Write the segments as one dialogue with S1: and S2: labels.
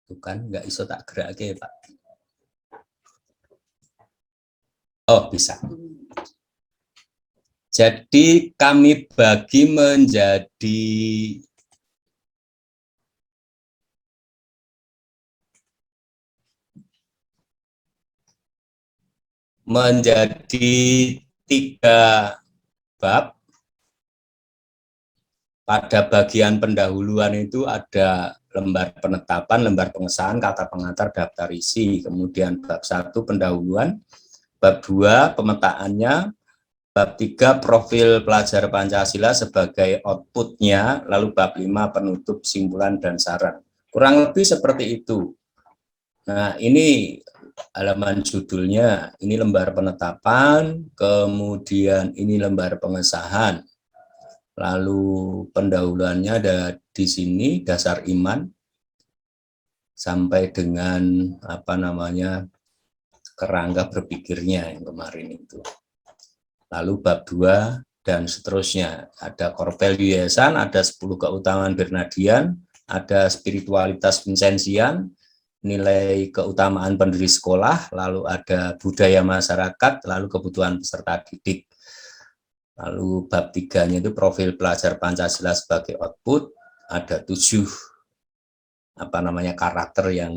S1: Tuh kan nggak iso tak gerakke, Pak. Oh, bisa. Jadi kami bagi menjadi 3 bab. Pada bagian pendahuluan itu ada lembar penetapan, lembar pengesahan, kata pengantar, daftar isi. Kemudian bab 1 pendahuluan, bab 2 pemetaannya, bab 3 profil pelajar Pancasila sebagai outputnya, lalu bab 5 penutup, simpulan, dan saran. Kurang lebih seperti itu. Nah, ini halaman judulnya, ini lembar penetapan, kemudian ini lembar pengesahan. Lalu pendahuluannya ada di sini, dasar iman, sampai dengan kerangka berpikirnya yang kemarin itu. Lalu bab 2 dan seterusnya. Ada core value yayasan, ada 10 keutamaan Bernardian, ada spiritualitas Vincenzian, nilai keutamaan pendiri sekolah, lalu ada budaya masyarakat, lalu kebutuhan peserta didik. Lalu bab 3-nya itu profil pelajar Pancasila sebagai output, ada 7 karakter yang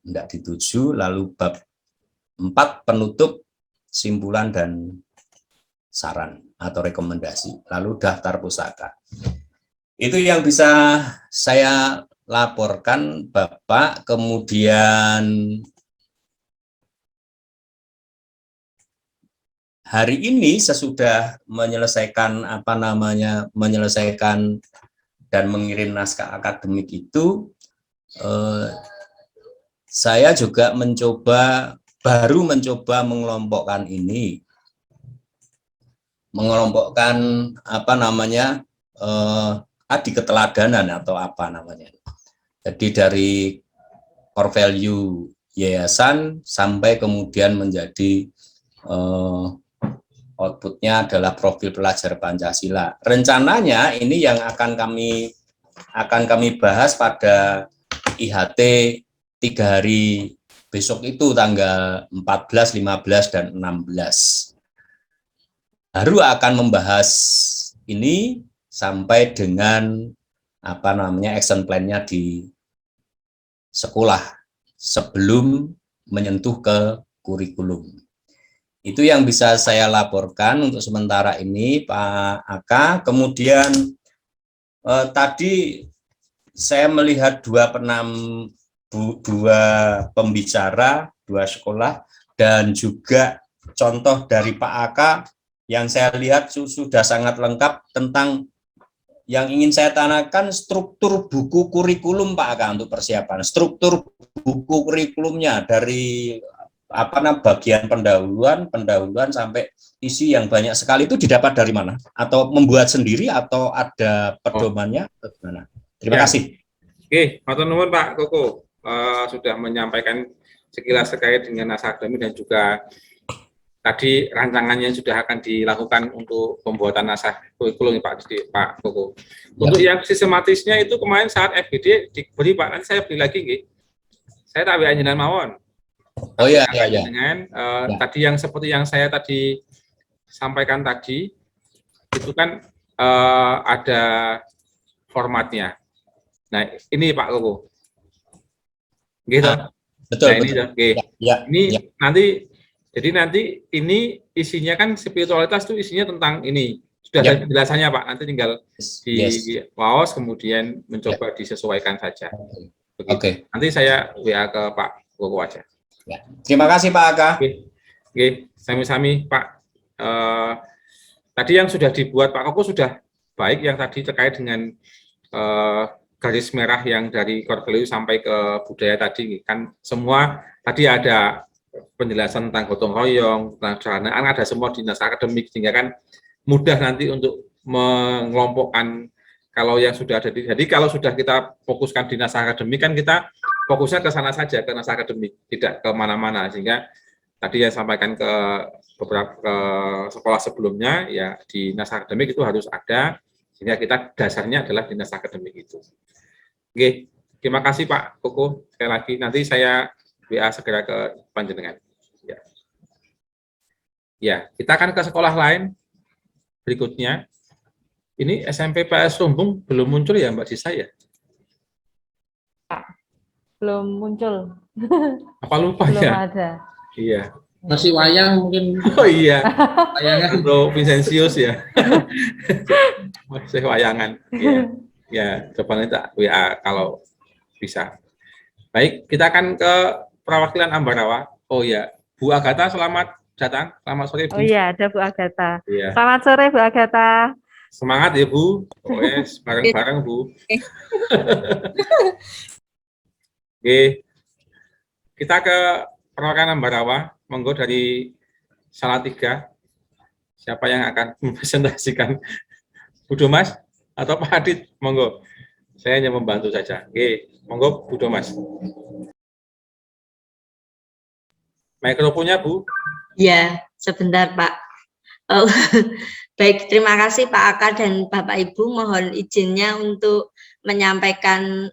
S1: tidak dituju, lalu bab 4 penutup, simpulan, dan saran atau rekomendasi, lalu daftar pusaka. Itu yang bisa saya laporkan, Bapak. Kemudian hari ini sesudah menyelesaikan menyelesaikan dan mengirim naskah akademik itu, saya juga baru mencoba mengelompokkan ini, adi keteladanan atau Jadi dari core value yayasan sampai kemudian menjadi outputnya adalah profil pelajar Pancasila. Rencananya ini yang akan kami bahas pada IHT 3 hari besok itu, tanggal 14, 15, dan 16. Baru akan membahas ini sampai dengan action plan-nya di sekolah sebelum menyentuh ke kurikulum. Itu yang bisa saya laporkan untuk sementara ini, Pak Aka. Kemudian tadi saya melihat dua pembicara, 2 sekolah, dan juga contoh dari Pak Aka yang saya lihat sudah sangat lengkap tentang yang ingin saya tanyakan, struktur buku kurikulum Pak Aka untuk persiapan. Struktur buku kurikulumnya dari bagian pendahuluan sampai isi yang banyak sekali itu didapat dari mana? Atau membuat sendiri atau ada pedomannya? Terima kasih.
S2: Oke, matur nuwun Pak Koko sudah menyampaikan sekilas terkait dengan naskah akademik dan juga tadi rancangannya sudah akan dilakukan untuk pembuatan naskah kurikulum Pak Koko. Untuk yang sistematisnya itu kemarin saat FGD diberi Pak, nanti saya beli lagi nggih. Saya tak WA jenengan mawon.
S1: Oh iya.
S2: Dengan tadi yang seperti yang saya tadi sampaikan tadi itu kan ada formatnya. Nah ini Pak Koko, gitu.
S1: Betul.
S2: Nah,
S1: betul.
S2: Ini nanti, jadi nanti ini isinya kan spiritualitas itu isinya tentang ini sudah ada penjelasannya Pak. Nanti tinggal di pause kemudian mencoba disesuaikan saja. Begitu. Nanti saya WA ke Pak Koko aja.
S1: Terima kasih Pak Aka.
S2: Oke, sami-sami Pak. Tadi yang sudah dibuat Pak Koko sudah baik, yang tadi terkait dengan garis merah yang dari core value sampai ke budaya tadi kan semua tadi ada penjelasan tentang gotong royong, tentang keranaan, ada semua di naskah akademik sehingga kan mudah nanti untuk mengelompokkan kalau yang sudah ada jadi kalau sudah kita fokuskan di naskah akademik kan kita fokusnya ke sana saja, ke naskah akademik, tidak ke mana-mana, sehingga tadi yang sampaikan ke beberapa sekolah sebelumnya ya di naskah akademik itu harus ada, sehingga kita dasarnya adalah di naskah akademik itu. Oke, Terima kasih Pak Koko sekali lagi. Nanti saya WA segera ke panjenengan. Ya. Ya, kita akan ke sekolah lain berikutnya. Ini SMP PS Rumbung belum muncul ya Mbak Disa ya?
S3: Belum muncul.
S2: Apa lupa
S3: Belum
S2: ya?
S3: ada.
S2: Iya.
S4: Masih wayang mungkin.
S2: Oh iya.
S4: Wayangan.
S2: Bro Vincentius ya. Masih wayangan. Ya. Ya, coba nanti WA kalau bisa. Baik, kita akan ke perwakilan Ambarawa. Oh ya, Bu Agatha selamat datang. Selamat sore Bu.
S3: Oh iya, ada Bu Agatha.
S2: Iya.
S3: Selamat sore Bu Agatha.
S2: Semangat ya Bu. Pokoknya bareng-bareng Bu. Oke. Kita ke perwakilan Ambarawa. Monggo dari Salatiga. Siapa yang akan mempresentasikan? Bu Domas atau Pak Adit? Monggo. Saya hanya membantu saja. Oke, monggo Bu Domas. Mikrofonnya Bu.
S5: Ya, sebentar Pak. Oh, baik, terima kasih Pak Aka dan Bapak Ibu. Mohon izinnya untuk menyampaikan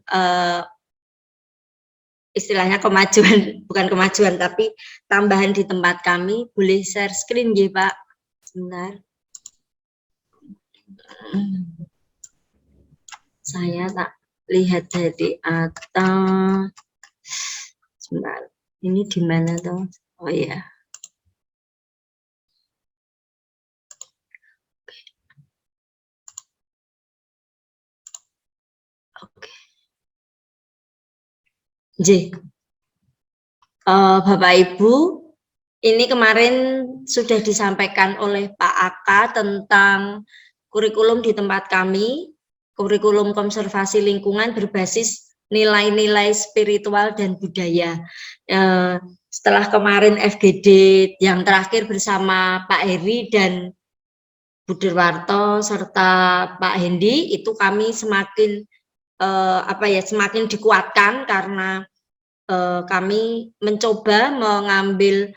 S5: istilahnya kemajuan, bukan kemajuan, tapi tambahan di tempat kami. Boleh share screen ya Pak? Sebentar. Saya tak lihat dari atas. Sebentar. Ini di mana tuh? Oh ya. Oke. Bapak Ibu, ini kemarin sudah disampaikan oleh Pak Aka tentang kurikulum di tempat kami, kurikulum konservasi lingkungan berbasis nilai-nilai spiritual dan budaya. Setelah kemarin FGD yang terakhir bersama Pak Heri dan Bu Derwarto serta Pak Hendi, itu kami semakin semakin dikuatkan karena kami mencoba mengambil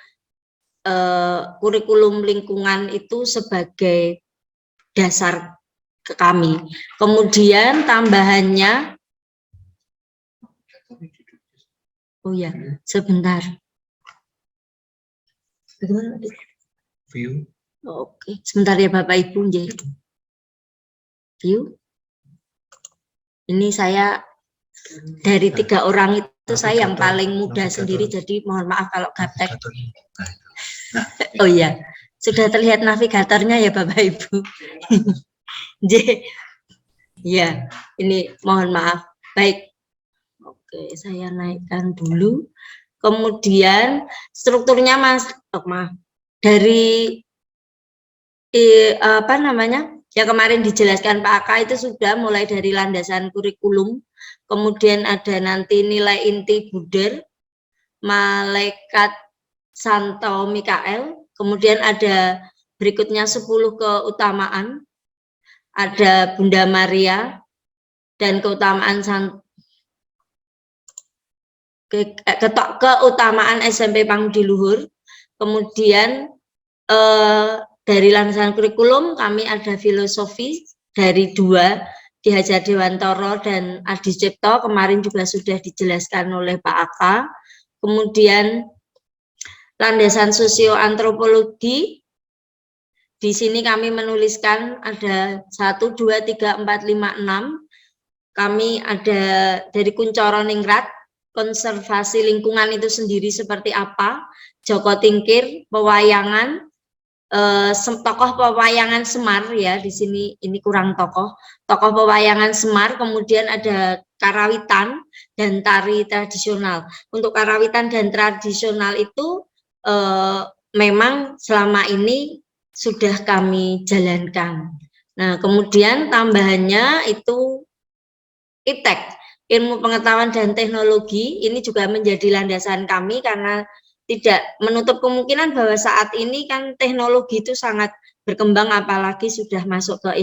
S5: kurikulum lingkungan itu sebagai dasar ke kami. Kemudian tambahannya, oh ya, sebentar. Bagaimana?
S4: View.
S5: Oke, sebentar ya Bapak Ibu. View. Ini saya dari 3 orang itu saya yang paling muda sendiri, jadi mohon maaf kalau gaptek. Oh iya, sudah terlihat navigatornya ya Bapak Ibu. Ya, ini mohon maaf. Baik. Oke, saya naikkan dulu. Kemudian strukturnya dari yang kemarin dijelaskan Pak Aka itu sudah mulai dari landasan kurikulum, kemudian ada nanti nilai inti Buder, Malaikat Santo Mikael, kemudian ada berikutnya 10 keutamaan, ada Bunda Maria, dan keutamaan keutamaan SMP Pangudi Luhur. Kemudian dari landasan kurikulum kami ada filosofi dari 2, Ki Hajar Dewantoro dan Adi Cipto, kemarin juga sudah dijelaskan oleh Pak Aka. Kemudian landasan sosioantropologi, di sini kami menuliskan ada 1, 2, 3, 4, 5, 6. Kami ada dari Kuncoro Ningrat, konservasi lingkungan itu sendiri seperti apa, Joko Tingkir, pewayangan, tokoh pewayangan Semar ya, di sini ini kurang tokoh pewayangan Semar, kemudian ada karawitan dan tari tradisional. Untuk karawitan dan tradisional itu memang selama ini sudah kami jalankan. Nah, kemudian tambahannya itu IPTEK, ilmu pengetahuan dan teknologi, ini juga menjadi landasan kami karena tidak menutup kemungkinan bahwa saat ini kan teknologi itu sangat berkembang, apalagi sudah masuk ke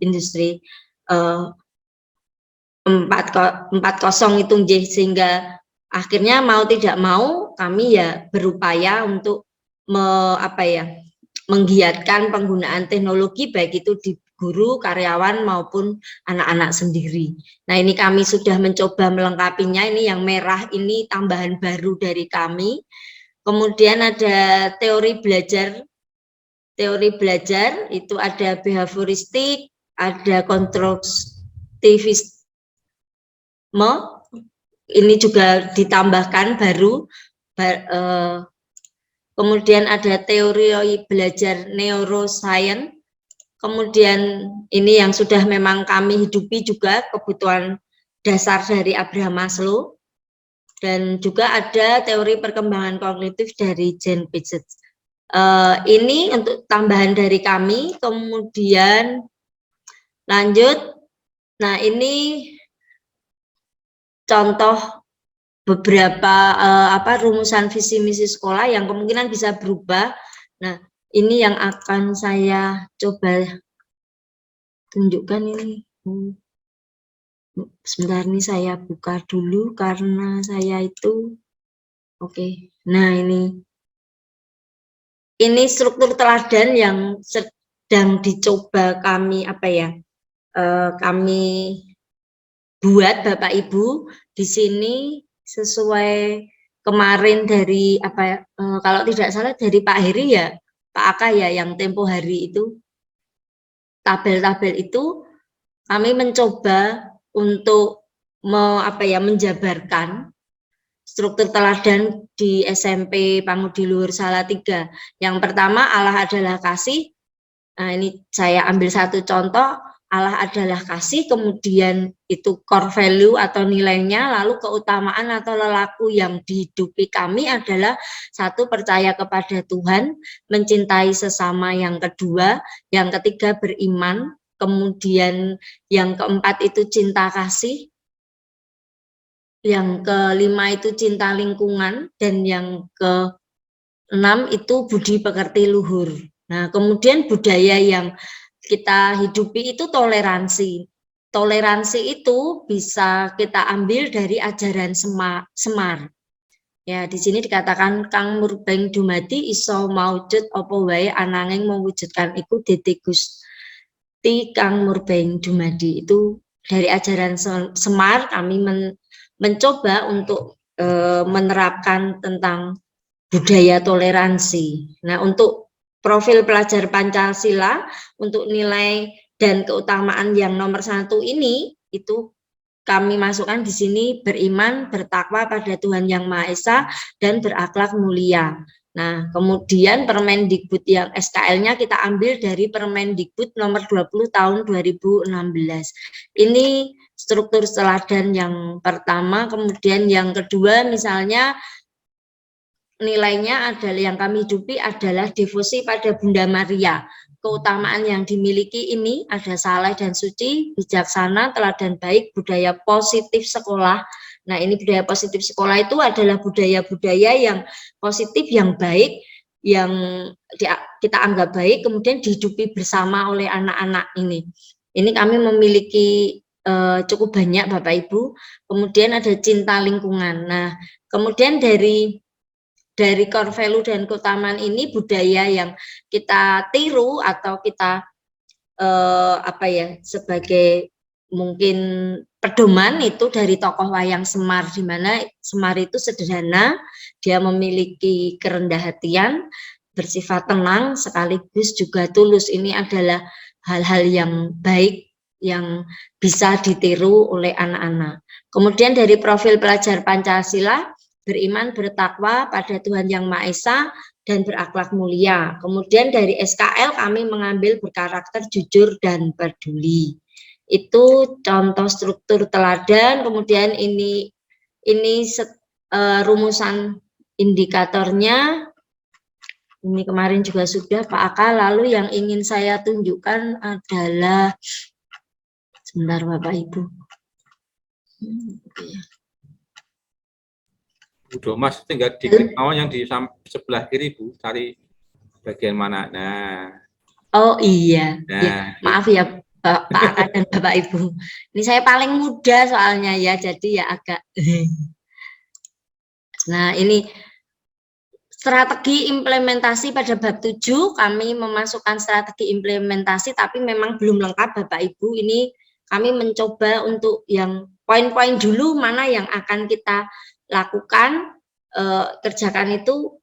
S5: industri 4.0 itu, sehingga akhirnya mau tidak mau kami ya berupaya untuk menggiatkan penggunaan teknologi, baik itu di guru, karyawan maupun anak-anak sendiri. Nah, ini kami sudah mencoba melengkapinya. Ini yang merah ini tambahan baru dari kami. Kemudian ada teori belajar. Teori belajar itu ada behavioristik, ada konstruktivisme. Ini juga ditambahkan baru. Kemudian ada teori belajar neuroscience. Kemudian ini yang sudah memang kami hidupi juga kebutuhan dasar dari Abraham Maslow. Dan juga ada teori perkembangan kognitif dari Jane Piaget. Ini untuk tambahan dari kami. Kemudian lanjut. Nah, ini contoh beberapa rumusan visi misi sekolah yang kemungkinan bisa berubah. Nah, ini yang akan saya coba tunjukkan ini. Sebentar, ini saya buka dulu karena saya itu oke. Nah, ini struktur teladan yang sedang dicoba kami kami buat Bapak Ibu di sini sesuai kemarin dari kalau tidak salah dari Pak Heri ya, Pak Aka ya, yang tempo hari itu tabel-tabel itu kami mencoba untuk menjabarkan struktur teladan di SMP Pangudi Luhur Salatiga. Yang pertama, Allah adalah kasih. Nah, ini saya ambil satu contoh, Allah adalah kasih, kemudian itu core value atau nilainya, lalu keutamaan atau lelaku yang dihidupi kami adalah satu, percaya kepada Tuhan, mencintai sesama yang kedua, yang ketiga beriman, kemudian yang keempat itu cinta kasih, yang kelima itu cinta lingkungan, dan yang keenam itu budi pekerti luhur. Nah, kemudian budaya yang kita hidupi itu toleransi. Toleransi itu bisa kita ambil dari ajaran Semar. Ya, di sini dikatakan kang murbeng dumadi iso maujud apa wae ananging mewujudkan iku Dede Gusti kang murbeng dumadi. Itu dari ajaran Semar. Kami mencoba untuk menerapkan tentang budaya toleransi. Nah, untuk profil pelajar Pancasila untuk nilai dan keutamaan yang nomor 1 ini, itu kami masukkan di sini beriman, bertakwa pada Tuhan Yang Maha Esa, dan berakhlak mulia. Nah, kemudian Permendikbud yang SKL-nya kita ambil dari Permendikbud nomor 20 tahun 2016. Ini struktur teladan yang pertama. Kemudian yang kedua, misalnya nilainya adalah yang kami hidupi adalah devosi pada Bunda Maria. Keutamaan yang dimiliki ini ada saleh dan suci, bijaksana, teladan baik, budaya positif sekolah. Nah, ini budaya positif sekolah itu adalah budaya-budaya yang positif, yang baik, yang kita anggap baik, kemudian dihidupi bersama oleh anak-anak ini. Ini kami memiliki cukup banyak Bapak Ibu. Kemudian ada cinta lingkungan. Nah, kemudian dari core value dan keutamaan ini, budaya yang kita tiru atau kita sebagai mungkin pedoman itu dari tokoh wayang Semar, di mana Semar itu sederhana, dia memiliki kerendah hatian, bersifat tenang, sekaligus juga tulus. Ini adalah hal-hal yang baik yang bisa ditiru oleh anak-anak. Kemudian dari profil pelajar Pancasila, beriman, bertakwa pada Tuhan Yang Maha Esa, dan berakhlak mulia. Kemudian dari SKL kami mengambil berkarakter jujur dan peduli. Itu contoh struktur teladan. Kemudian ini rumusan indikatornya. Ini kemarin juga sudah Pak Aka. Lalu yang ingin saya tunjukkan adalah, sebentar Bapak Ibu.
S2: Bu Mas, tinggal diklik awal yang di sebelah kiri Bu, cari bagian mana. Nah.
S5: Oh iya,
S2: nah,
S5: ya, maaf ya Pak Aka dan Bapak Ibu. Ini saya paling muda soalnya ya, jadi ya agak. Nah, ini Strategi implementasi pada bab 7, kami memasukkan strategi implementasi, tapi memang belum lengkap Bapak Ibu. Ini kami mencoba untuk yang poin-poin dulu mana yang akan kita lakukan, kerjakan itu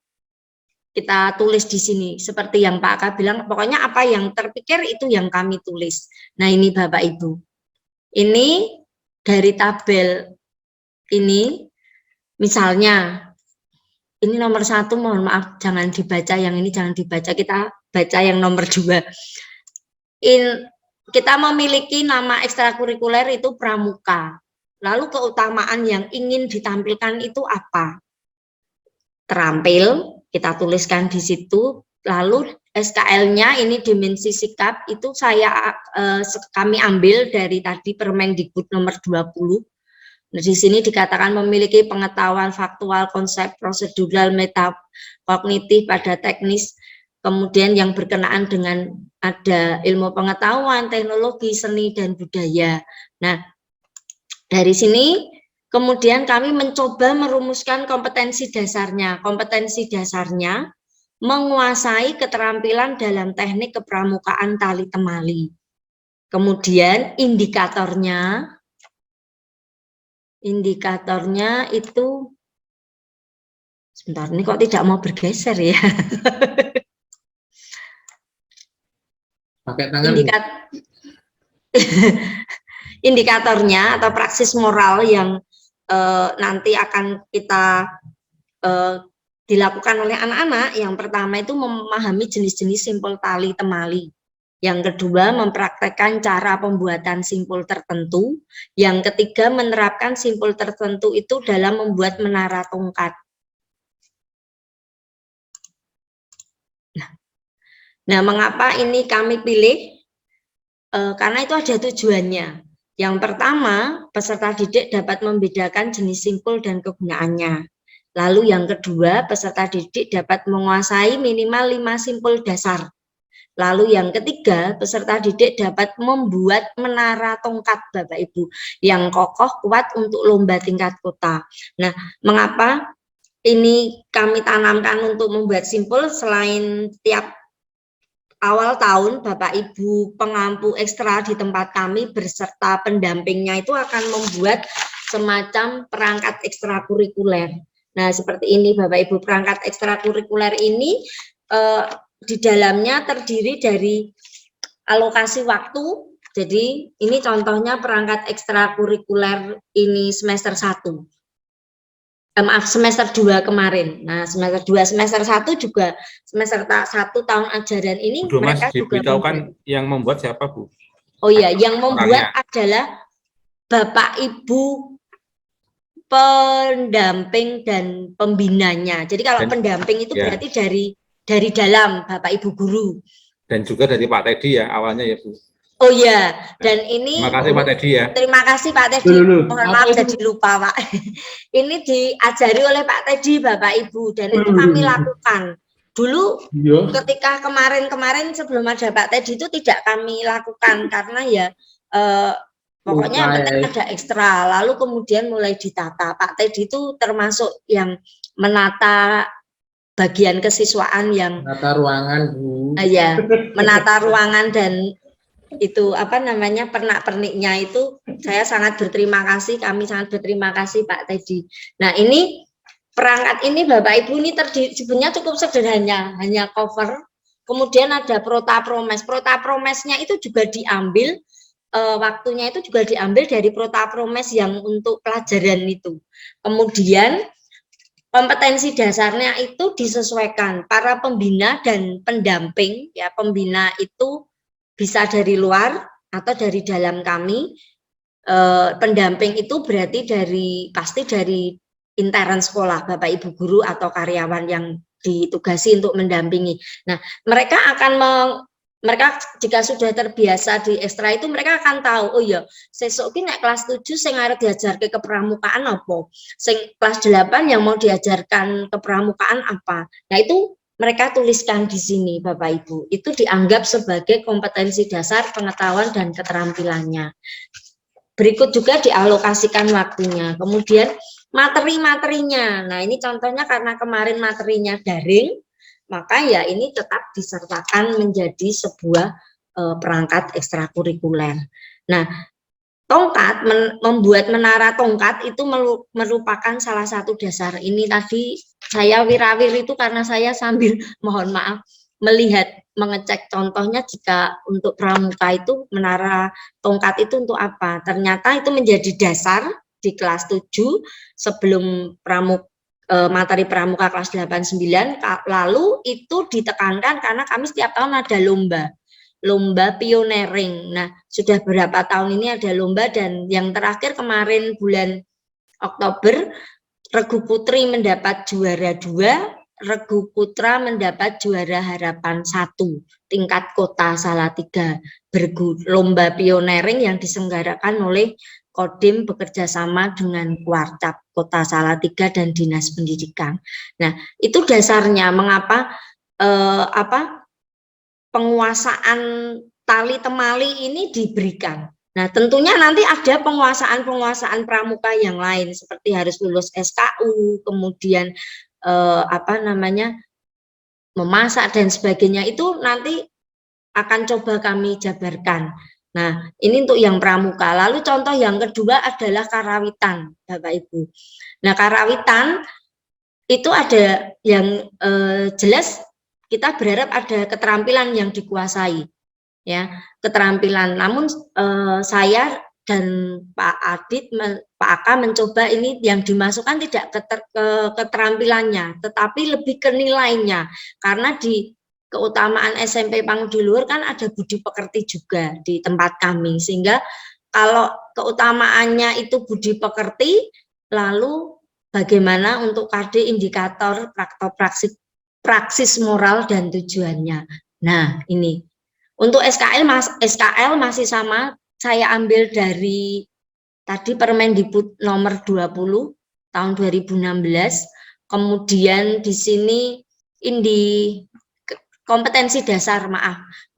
S5: kita tulis di sini. Seperti yang Pak Aka bilang, pokoknya apa yang terpikir itu yang kami tulis. Nah ini Bapak Ibu. Ini dari tabel ini, misalnya, ini nomor 1, mohon maaf, jangan dibaca, yang ini jangan dibaca, kita baca yang nomor 2. Kita memiliki nama ekstrakurikuler itu pramuka. Lalu keutamaan yang ingin ditampilkan itu apa? Terampil, kita tuliskan di situ. Lalu SKL-nya ini dimensi sikap itu kami ambil dari tadi Permendikbud nomor 20. Nah, di sini dikatakan memiliki pengetahuan faktual, konsep, prosedural, metakognitif pada teknis, kemudian yang berkenaan dengan ada ilmu pengetahuan, teknologi, seni, dan budaya. Nah, dari sini kemudian kami mencoba merumuskan kompetensi dasarnya. Kompetensi dasarnya menguasai keterampilan dalam teknik kepramukaan tali temali. Kemudian indikatornya itu, sebentar, ini kok tidak mau bergeser ya.
S4: Pakai tangan.
S5: Indikatornya atau praksis moral yang nanti akan kita dilakukan oleh anak-anak. Yang pertama itu memahami jenis-jenis simpul tali temali. Yang kedua, mempraktekkan cara pembuatan simpul tertentu. Yang ketiga, menerapkan simpul tertentu itu dalam membuat menara tongkat. Nah, mengapa ini kami pilih? Karena itu ada tujuannya. Yang pertama, peserta didik dapat membedakan jenis simpul dan kegunaannya. Lalu yang kedua, peserta didik dapat menguasai minimal 5 simpul dasar. Lalu yang ketiga, peserta didik dapat membuat menara tongkat Bapak Ibu yang kokoh kuat untuk lomba tingkat kota. Nah, mengapa ini kami tanamkan untuk membuat simpul? Selain tiap awal tahun Bapak Ibu pengampu ekstra di tempat kami berserta pendampingnya itu akan membuat semacam perangkat ekstrakurikuler. Nah, seperti ini Bapak Ibu, perangkat ekstrakurikuler ini di dalamnya terdiri dari alokasi waktu. Jadi ini contohnya perangkat ekstrakurikuler ini semester 1. Maaf, semester 2 kemarin. Nah, semester 2, semester 1 juga semester 1 tahun ajaran ini
S2: Bu,
S5: mereka
S2: Mas,
S5: juga
S2: diberitahukan yang membuat siapa, Bu?
S5: Oh iya, yang membuat adalah Bapak Ibu pendamping dan pembinanya. Jadi kalau pendamping itu berarti dari dalam Bapak Ibu guru.
S2: Dan juga dari Pak Teddy ya awalnya ya, Bu.
S5: Oh iya, dan ini
S2: terima kasih Pak Teddy ya.
S5: Terima kasih Pak Teddy. Mohon maaf jadi lupa Pak. Ini diajari oleh Pak Teddy Bapak Ibu dan itu kami lakukan. Dulu ketika kemarin sebelum ada Pak Teddy itu tidak kami lakukan karena ya pokoknya yang penting ada ekstra. Lalu kemudian mulai ditata. Pak Teddy itu termasuk yang menata bagian kesiswaan yang
S4: menata ruangan, Bu.
S5: Ya, menata ruangan dan itu apa namanya pernak-perniknya itu saya sangat berterima kasih, kami sangat berterima kasih Pak Teddy. Nah, ini perangkat ini Bapak Ibu ini sebenarnya cukup sederhana, hanya cover. Kemudian ada Protapromes. Protapromesnya itu juga diambil waktunya itu juga diambil dari Protapromes yang untuk pelajaran itu. Kemudian kompetensi dasarnya itu disesuaikan para pembina dan pendamping ya, pembina itu bisa dari luar atau dari dalam kami. Pendamping itu berarti pasti dari intern sekolah, Bapak Ibu guru atau karyawan yang ditugasi untuk mendampingi. Nah, mereka jika sudah terbiasa di ekstra itu mereka akan tahu, oh ya, sesuk ini kelas 7 sing arep diajarke kepramukaan apa, sing kelas 8 yang mau diajarkan kepramukaan apa. Nah, itu mereka tuliskan di sini Bapak Ibu. Itu dianggap sebagai kompetensi dasar pengetahuan dan keterampilannya. berikut juga dialokasikan waktunya. Kemudian materi-materinya. Nah, ini contohnya karena kemarin materinya daring, maka ya ini tetap disertakan menjadi sebuah perangkat ekstrakurikuler. Nah, tongkat, membuat menara tongkat itu merupakan salah satu dasar. Ini tadi saya wirawir itu karena saya sambil mohon maaf melihat, mengecek contohnya jika untuk pramuka itu menara tongkat itu untuk apa. Ternyata itu menjadi dasar di kelas 7 sebelum materi pramuka kelas 8-9, lalu itu ditekankan karena kami setiap tahun ada lomba pioneering. Nah, sudah berapa tahun ini ada lomba, dan yang terakhir kemarin bulan Oktober, Regu Putri mendapat juara 2, Regu Putra mendapat juara harapan 1 tingkat kota Salatiga, lomba pioneering yang diselenggarakan oleh Kodim bekerja sama dengan Kuarcap Kota Salatiga dan Dinas Pendidikan. Nah, itu dasarnya mengapa penguasaan tali temali ini diberikan. Nah, tentunya nanti ada penguasaan pramuka yang lain seperti harus lulus SKU, kemudian memasak dan sebagainya, itu nanti akan coba kami jabarkan. Nah, ini untuk yang pramuka. Lalu contoh yang kedua adalah karawitan, Bapak Ibu. Nah, karawitan itu ada yang jelas kita berharap ada keterampilan yang dikuasai, ya, keterampilan. Namun saya dan Pak Adit, Pak Aka mencoba ini yang dimasukkan tidak keterampilannya, tetapi lebih ke nilainya. Karena di keutamaan SMP Pangudi Luhur kan ada budi pekerti juga di tempat kami, sehingga kalau keutamaannya itu budi pekerti, lalu bagaimana untuk KD indikator praksis moral dan tujuannya. Nah, ini untuk SKL masih sama. Saya ambil dari tadi Permendikbud nomor 20 tahun 2016. Kemudian di sini kompetensi dasar,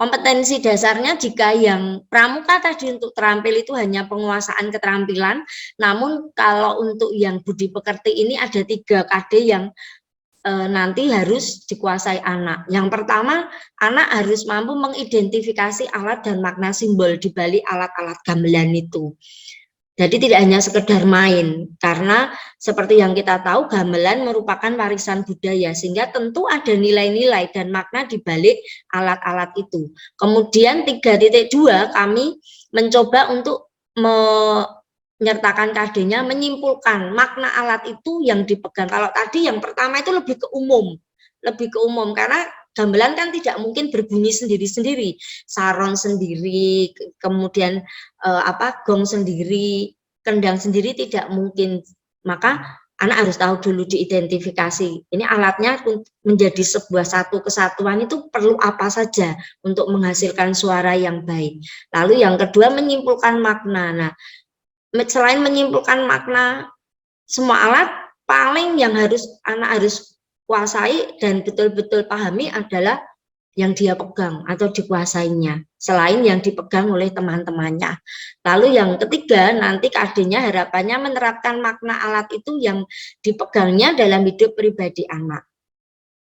S5: kompetensi dasarnya jika yang pramuka tadi untuk terampil itu hanya penguasaan keterampilan, namun kalau untuk yang budi pekerti ini ada 3 KD yang nanti harus dikuasai anak. Yang pertama, anak harus mampu mengidentifikasi alat dan makna simbol di balik alat-alat gamelan itu. Jadi tidak hanya sekedar main, karena seperti yang kita tahu gamelan merupakan warisan budaya, sehingga tentu ada nilai-nilai dan makna di balik alat-alat itu. Kemudian 3.2 kami mencoba untuk menyertakan KD-nya, menyimpulkan makna alat itu yang dipegang. Kalau tadi yang pertama itu lebih ke umum, karena gamelan kan tidak mungkin berbunyi sendiri-sendiri, saron sendiri, kemudian gong sendiri, kendang sendiri tidak mungkin. Maka anak harus tahu dulu, diidentifikasi. Ini alatnya menjadi sebuah satu kesatuan itu perlu apa saja untuk menghasilkan suara yang baik. Lalu yang kedua, menyimpulkan makna. Nah, selain menyimpulkan makna, semua alat paling yang anak harus kuasai dan betul-betul pahami adalah yang dia pegang atau dikuasainya, selain yang dipegang oleh teman-temannya. Lalu yang ketiga, nanti KD-nya harapannya menerapkan makna alat itu yang dipegangnya dalam hidup pribadi anak.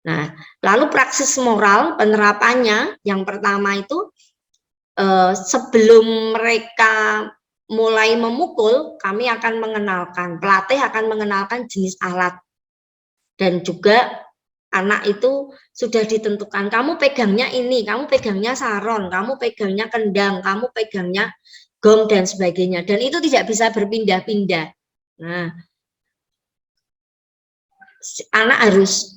S5: Nah, lalu praksis moral penerapannya, yang pertama itu sebelum mereka mulai memukul, kami akan pelatih akan mengenalkan jenis alat. Dan juga anak itu sudah ditentukan, kamu pegangnya ini, kamu pegangnya saron, kamu pegangnya kendang, kamu pegangnya gong, dan sebagainya. Dan itu tidak bisa berpindah-pindah. Nah, anak harus,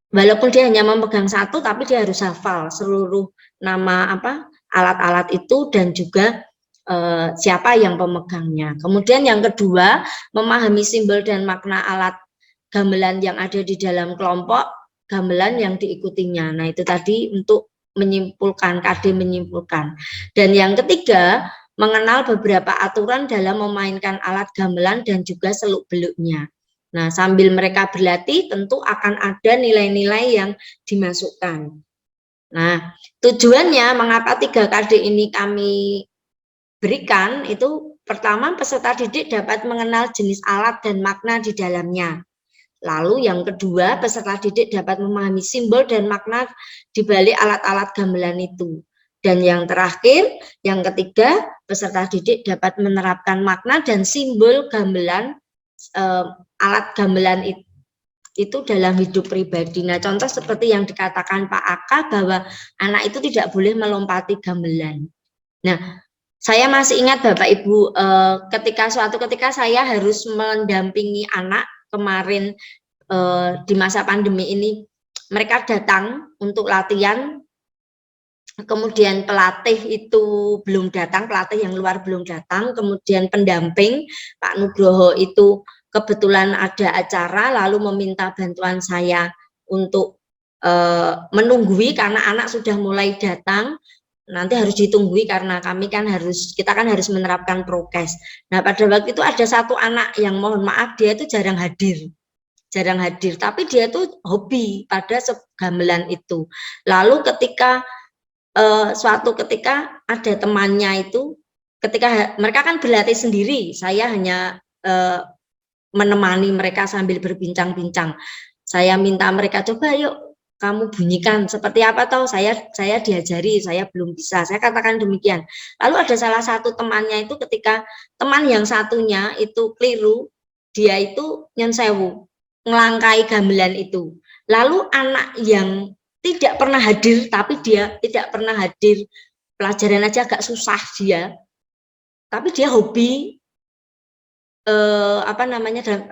S5: walaupun dia hanya memegang satu, tapi dia harus hafal seluruh nama alat-alat itu dan juga siapa yang pemegangnya. Kemudian yang kedua, memahami simbol dan makna alat gamelan yang ada di dalam kelompok gamelan yang diikutinya. Nah, itu tadi untuk menyimpulkan, KD menyimpulkan. Dan yang ketiga, mengenal beberapa aturan dalam memainkan alat gamelan dan juga seluk-beluknya. Nah, sambil mereka berlatih, tentu akan ada nilai-nilai yang dimasukkan. Nah, tujuannya mengapa 3 KD ini kami berikan, itu Pertama, peserta didik dapat mengenal jenis alat dan makna di dalamnya. Lalu yang kedua, peserta didik dapat memahami simbol dan makna di balik alat-alat gamelan itu. Dan yang terakhir, yang ketiga, peserta didik dapat menerapkan makna dan simbol gamelan, alat gamelan itu dalam hidup pribadi. Nah, contoh seperti yang dikatakan Pak Aka bahwa anak itu tidak boleh melompati gamelan. Nah, saya masih ingat Bapak Ibu, suatu ketika saya harus mendampingi anak kemarin di masa pandemi ini, mereka datang untuk latihan, kemudian pelatih itu belum datang, pelatih yang luar belum datang, kemudian pendamping Pak Nugroho itu kebetulan ada acara, lalu meminta bantuan saya untuk menunggui karena anak sudah mulai datang. Nanti harus ditunggui karena kita kan harus menerapkan prokes. Nah, pada waktu itu ada satu anak yang mohon maaf dia itu jarang hadir, tapi dia tuh hobi pada gamelan itu. Lalu suatu ketika ada temannya itu, ketika mereka kan berlatih sendiri, saya hanya menemani mereka sambil berbincang-bincang. Saya minta mereka, coba yuk kamu bunyikan seperti apa tahu, saya diajari, saya belum bisa, saya katakan demikian. Lalu ada salah satu temannya itu, ketika teman yang satunya itu keliru, dia itu nyen sewu ngelangkai gamelan itu. Lalu anak yang tidak pernah hadir, tapi dia tidak pernah hadir, pelajaran aja agak susah dia, tapi dia hobi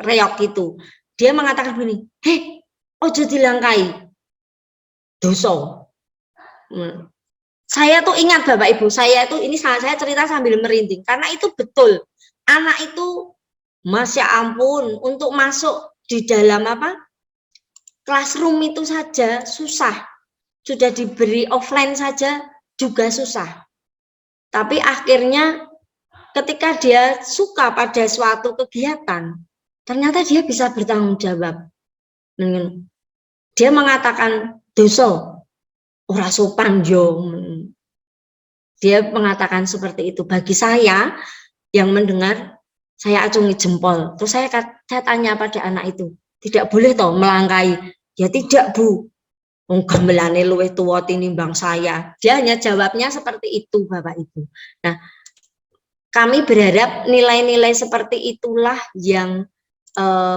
S5: reok itu. Dia mengatakan begini, heh, ojo dilangkai dosa. Saya tuh ingat Bapak Ibu, saya cerita sambil merinding karena itu betul. Anak itu, masya ampun, untuk masuk di dalam classroom itu saja susah. Sudah diberi offline saja juga susah. Tapi akhirnya ketika dia suka pada suatu kegiatan, ternyata dia bisa bertanggung jawab. Dia mengatakan dosa, ora sopan yo. Dia mengatakan seperti itu. Bagi saya yang mendengar, saya acungi jempol. Terus saya tanya pada anak itu, tidak boleh toh melangkai? Ya tidak Bu, gamelane luwih tuwa tinimbang saya. Dia hanya jawabnya seperti itu Bapak Ibu. Nah, kami berharap nilai-nilai seperti itulah yang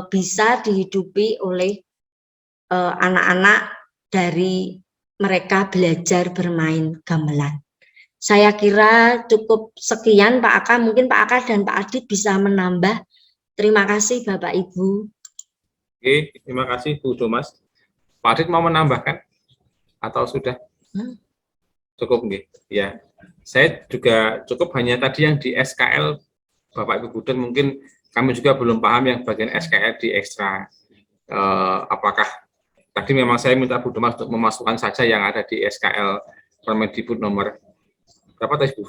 S5: bisa dihidupi oleh anak-anak dari mereka belajar bermain gamelan. Saya kira cukup sekian Pak Aka, mungkin Pak Aka dan Pak Adit bisa menambah. Terima kasih Bapak Ibu.
S2: Oke, terima kasih Bu Thomas. Pak Adit mau menambahkan atau sudah? Cukup nggih. Ya. Saya juga cukup hanya tadi yang di SKL Bapak Ibu Buden, mungkin kami juga belum paham yang bagian SKL di ekstra. Apakah tadi memang saya minta Bu Thomas untuk memasukkan saja yang ada di SKL Permendikbud nomor berapa tadi Bu?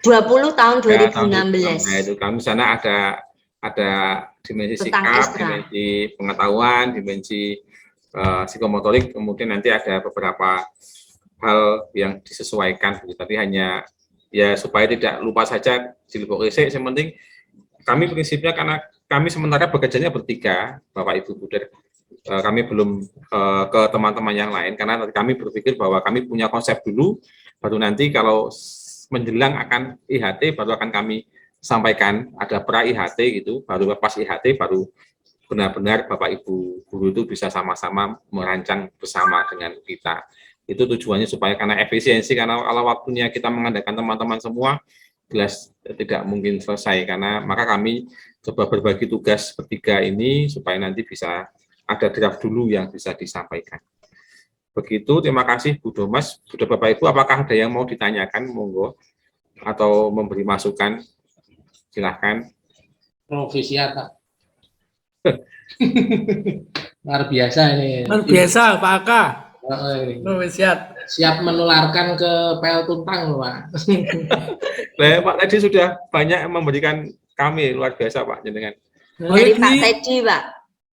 S5: 20 tahun 2016.
S2: Ya, nah, itu kami sana ada dimensi sikap, dimensi pengetahuan, dimensi psikomotorik, kemudian nanti ada beberapa hal yang disesuaikan. Tapi hanya ya supaya tidak lupa saja dilipokisi. Yang penting kami prinsipnya karena kami sementara bekerjanya bertiga, Bapak Ibu Buder, kami belum ke teman-teman yang lain karena kami berpikir bahwa kami punya konsep dulu, baru nanti kalau menjelang akan IHT baru akan kami sampaikan ada pra IHT gitu, baru pas IHT baru benar-benar Bapak Ibu guru itu bisa sama-sama merancang bersama dengan kita. Itu tujuannya supaya karena efisiensi, karena kalau waktunya kita mengadakan teman-teman semua jelas tidak mungkin selesai, karena maka kami coba berbagi tugas bertiga ini supaya nanti bisa ada draft dulu yang bisa disampaikan. Begitu, terima kasih Bu Thomas. Sudah Bapak Ibu, apakah ada yang mau ditanyakan, monggo, atau memberi masukan, silahkan.
S4: Provisiat Pak. Luar biasa ini.
S6: Luar biasa Pak Aka.
S4: Provisiat. Siap menularkan ke PL Tuntang Pak.
S2: Pak tadi sudah banyak memberikan kami, luar biasa Pak jenengan.
S5: Dari Pak Teddy Pak.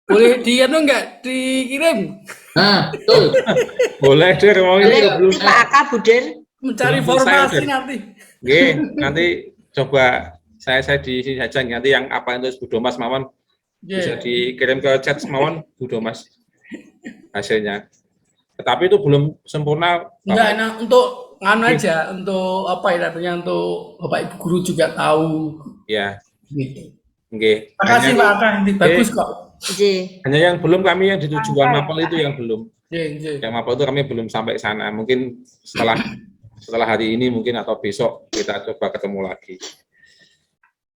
S6: Boleh enggak dikirim?
S4: Nah, betul.
S2: Boleh deh, mau
S5: Boleh Pak Aka Buder.
S6: Mencari informasi nanti.
S2: Oke, nanti coba saya di sini saja, nanti yang apa itu Bu Domas mawon bisa dikirim ke chat mawon Bu Domas hasilnya. Tetapi itu belum sempurna.
S6: Enggak, enak untuk nganu aja, untuk apa ya namanya, untuk Bapak Ibu guru juga tahu.
S2: Ya.
S6: Gitu.
S2: Oke.
S6: Terima kasih Pak Aka, ini bagus kok.
S2: Hanya yang belum kami yang di tujuan mapel itu yang belum.
S6: Iya.
S2: Yang mapel itu kami belum sampai sana. Mungkin setelah hari ini mungkin atau besok kita coba ketemu lagi.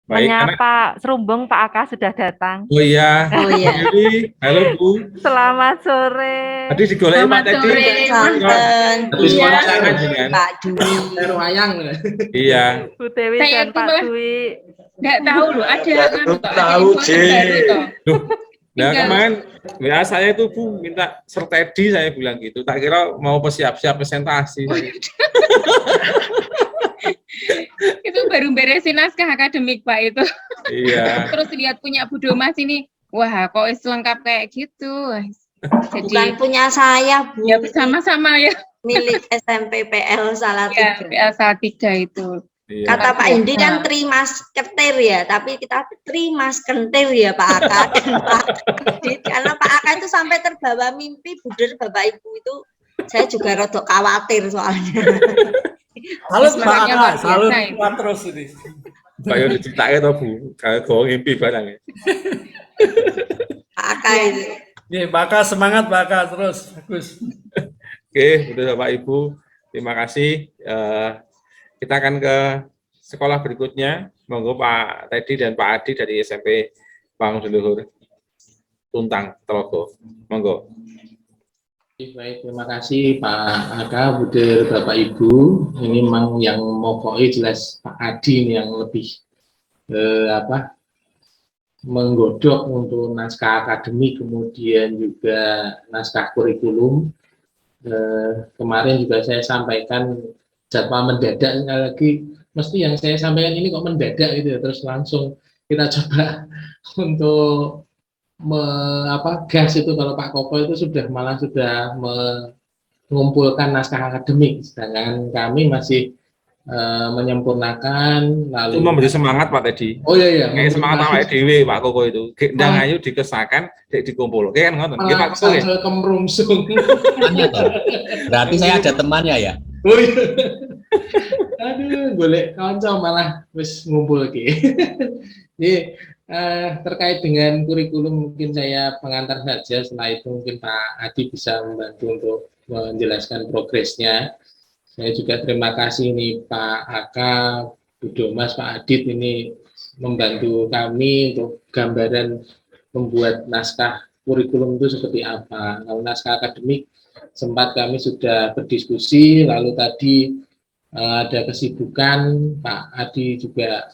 S2: Baik,
S3: menyapa Serumbung Pak Aka sudah datang.
S2: Oh iya. Halo Bu.
S3: Selamat sore.
S2: Tadi digoleki Pak tadi. Habis konser dengan
S5: Pak Dwi.
S4: Wayang.
S2: Iya.
S3: Bu Dewi dan Pak Dwi.
S7: Nggak tahu loh, ada
S1: tahu
S2: Nah kemarin WA saya itu Bu minta sertedi, saya bilang gitu. Tak kira mau siap-siap presentasi.
S7: Itu baru beresin naskah akademik Pak itu.
S2: Iya.
S7: Terus lihat punya Bu Domas ini, wah kok lengkap kayak gitu. Jadi
S5: bukan punya saya, Bu.
S7: Ya sama-sama ya.
S5: Milik SMP PL Salatiga.
S7: Ya, PL Salatiga itu.
S2: Iya.
S5: Kata Pak Indi kan Trimas Ketir ya, tapi kita Trimas Kentir ya Pak Aka dan Pak Adit. Karena Pak Aka itu sampai terbawa mimpi buder Bapak Ibu itu, saya juga rodok khawatir soalnya.
S6: Salut Pak Aka, salut
S7: ya.
S6: terus ini.
S2: Kayak diceritain toh Bu, kayak gue mimpi barang.
S5: Pak Aka itu.
S6: Ya, Pak Aka semangat Pak Aka terus, bagus.
S2: Oke, udah Bapak Ibu, terima kasih. Kita akan ke sekolah berikutnya. Monggo Pak Teddy dan Pak Adi dari SMP Panggung Leluhur Tuntang Telogo. Monggo.
S4: Baik, terima kasih Pak Aka, Buder, Bapak Ibu. Ini memang yang mokoi jelas Pak Adi ini yang lebih menggodok untuk naskah akademik, kemudian juga naskah kurikulum. Kemarin juga saya sampaikan jadwal mendadak, sekali lagi mesti yang saya sampaikan ini kok mendadak gitu ya, terus langsung kita coba untuk gas itu. Kalau Pak Koko itu sudah mengumpulkan naskah akademik, sedangkan kami masih menyempurnakan, lalu
S2: Cuma memberi semangat Pak Teddy.
S4: Oh iya,
S2: kayak semangat awake dhewe Pak Koko itu. Ndang ayu dikesakan, dikumpul. Kayak kan ngoten. Nggih Pak Koko ya.
S4: Saya kemrungsung.
S1: Berarti saya ada temannya ya.
S4: Oh iya. Aduh, boleh kanca malah wis ngumpul iki. Jadi terkait dengan kurikulum mungkin saya pengantar saja, setelah itu mungkin Pak Adi bisa membantu untuk menjelaskan progresnya. Saya juga terima kasih nih Pak Aka, Bu Domas, Pak Adit ini membantu kami untuk gambaran membuat naskah kurikulum itu seperti apa. Kalau naskah akademik sempat kami sudah berdiskusi, lalu tadi ada kesibukan, Pak Adi juga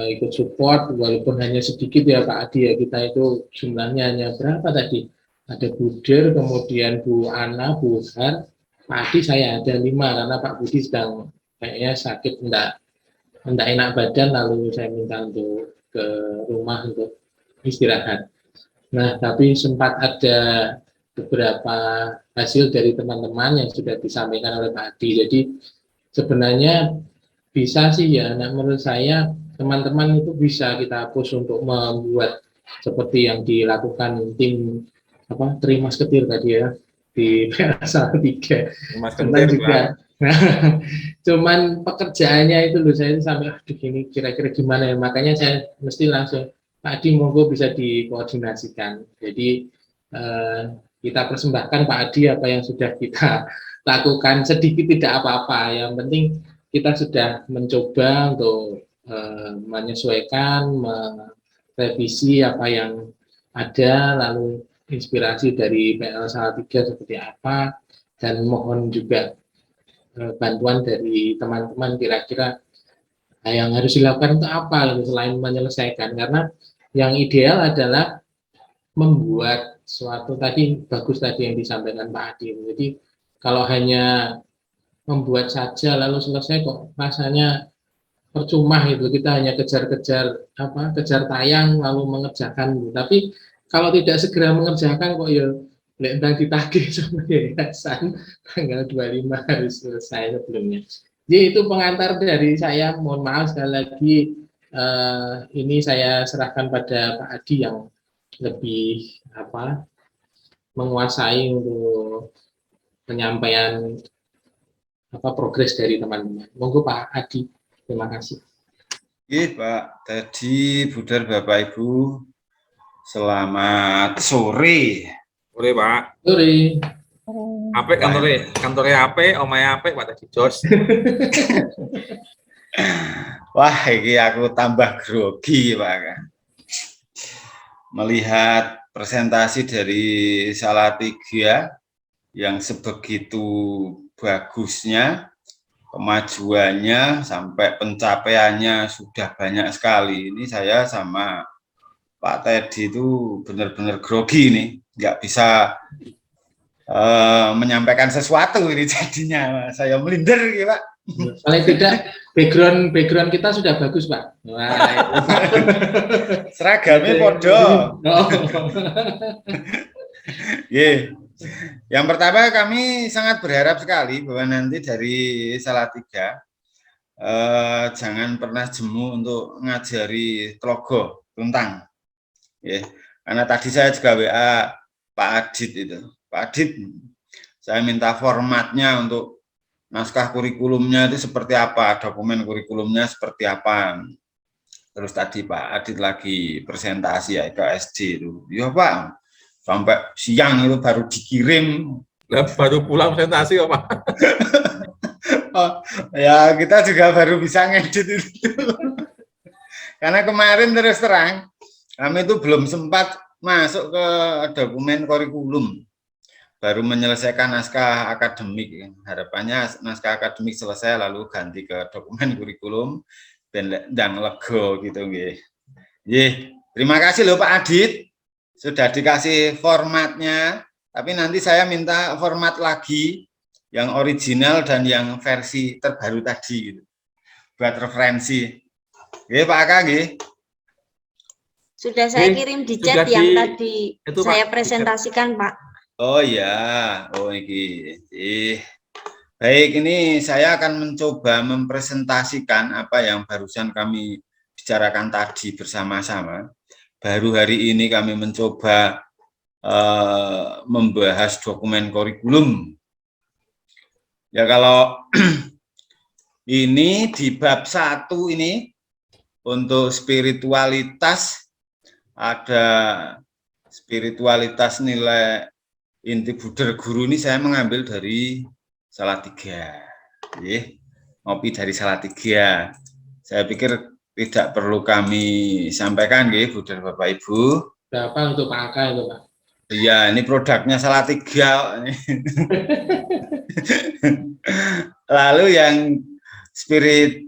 S4: ikut support, walaupun hanya sedikit ya Pak Adi ya, kita itu jumlahnya hanya berapa tadi? Ada Buder, kemudian Bu Ana, Bu Har, Pak Adi saya ada 5, karena Pak Budi sedang kayaknya sakit, enggak enak badan, lalu saya minta untuk ke rumah untuk istirahat. Nah, tapi sempat ada beberapa hasil dari teman-teman yang sudah disampaikan oleh Pak Adi. Jadi sebenarnya bisa sih ya, nah, menurut saya teman-teman itu bisa kita push untuk membuat seperti yang dilakukan tim Trimas Ketir tadi ya di PL Salatiga. Cuman juga, cuman pekerjaannya itu loh, saya sampai ini kira-kira gimana ya, makanya saya mesti langsung Pak Adi monggo bisa dikoordinasikan. Jadi kita persembahkan Pak Adi apa yang sudah kita lakukan, sedikit tidak apa-apa, yang penting kita sudah mencoba untuk menyesuaikan, merevisi apa yang ada, lalu inspirasi dari PL Salatiga seperti apa, dan mohon juga bantuan dari teman-teman kira-kira yang harus dilakukan itu apa selain menyelesaikan, karena yang ideal adalah membuat suatu tadi, bagus tadi yang disampaikan Pak Adi. Jadi kalau hanya membuat saja lalu selesai kok rasanya percuma itu, kita hanya kejar-kejar kejar tayang lalu mengerjakan, tapi kalau tidak segera mengerjakan kok ya lendang ditagih sama yayasan tanggal 25 harus selesai sebelumnya. Jadi itu pengantar dari saya, mohon maaf sekali lagi ini saya serahkan pada Pak Adi yang lebih menguasai untuk penyampaian progres dari teman-teman. Monggo Pak Adi, terima kasih.
S8: Oke Pak, tadi Budar Bapak Ibu, selamat sore.
S2: Sore Pak.
S4: Sore.
S2: Apik kantore apik, omahe apik Pak tadi Jos.
S8: Wah, ini aku tambah grogi Pak. Melihat presentasi dari Salatiga yang sebegitu bagusnya, kemajuannya sampai pencapaiannya sudah banyak sekali. Ini saya sama Pak Teddy itu benar-benar grogi nih, nggak bisa menyampaikan sesuatu ini jadinya. Saya melindir gitu Pak.
S4: Paling tidak background kita sudah bagus Pak. Wah,
S8: seragamnya podo. Yeah. Yang pertama kami sangat berharap sekali bahwa nanti dari Salatiga jangan pernah jemu untuk ngajari Tlogo Tuntang. Yeah. Karena tadi saya juga WA Pak Adit itu. Pak Adit, saya minta formatnya untuk naskah kurikulumnya itu seperti apa, dokumen kurikulumnya seperti apa. Terus tadi Pak Adit lagi presentasi ya ke SD itu. Ya Pak, sampai siang itu baru dikirim.
S2: Baru pulang presentasi kok Pak.
S8: Oh, ya kita juga baru bisa ngedit itu. Karena kemarin terus terang, kami itu belum sempat masuk ke dokumen kurikulum. Baru menyelesaikan naskah akademik. Harapannya naskah akademik selesai lalu ganti ke dokumen kurikulum dan lego gitu nggih. Terima kasih loh Pak Adit sudah dikasih formatnya, tapi nanti saya minta format lagi yang original dan yang versi terbaru tadi gitu. Buat referensi. Nggih Pak Aka nggih.
S5: Sudah saya kirim di chat yang tadi saya presentasikan Pak.
S8: Oh ya, oh ini. Baik, ini saya akan mencoba mempresentasikan apa yang barusan kami bicarakan tadi bersama-sama. Baru hari ini kami mencoba membahas dokumen kurikulum. Ya kalau ini di bab 1 ini untuk spiritualitas, ada spiritualitas nilai inti Budar Guru ini saya mengambil dari Salatiga, ngopi dari Salatiga. Saya pikir tidak perlu kami sampaikan, Budar Bapak Ibu.
S4: Berapa untuk Pak Aka itu Pak?
S8: Iya, ini produknya Salatiga. Lalu yang spirit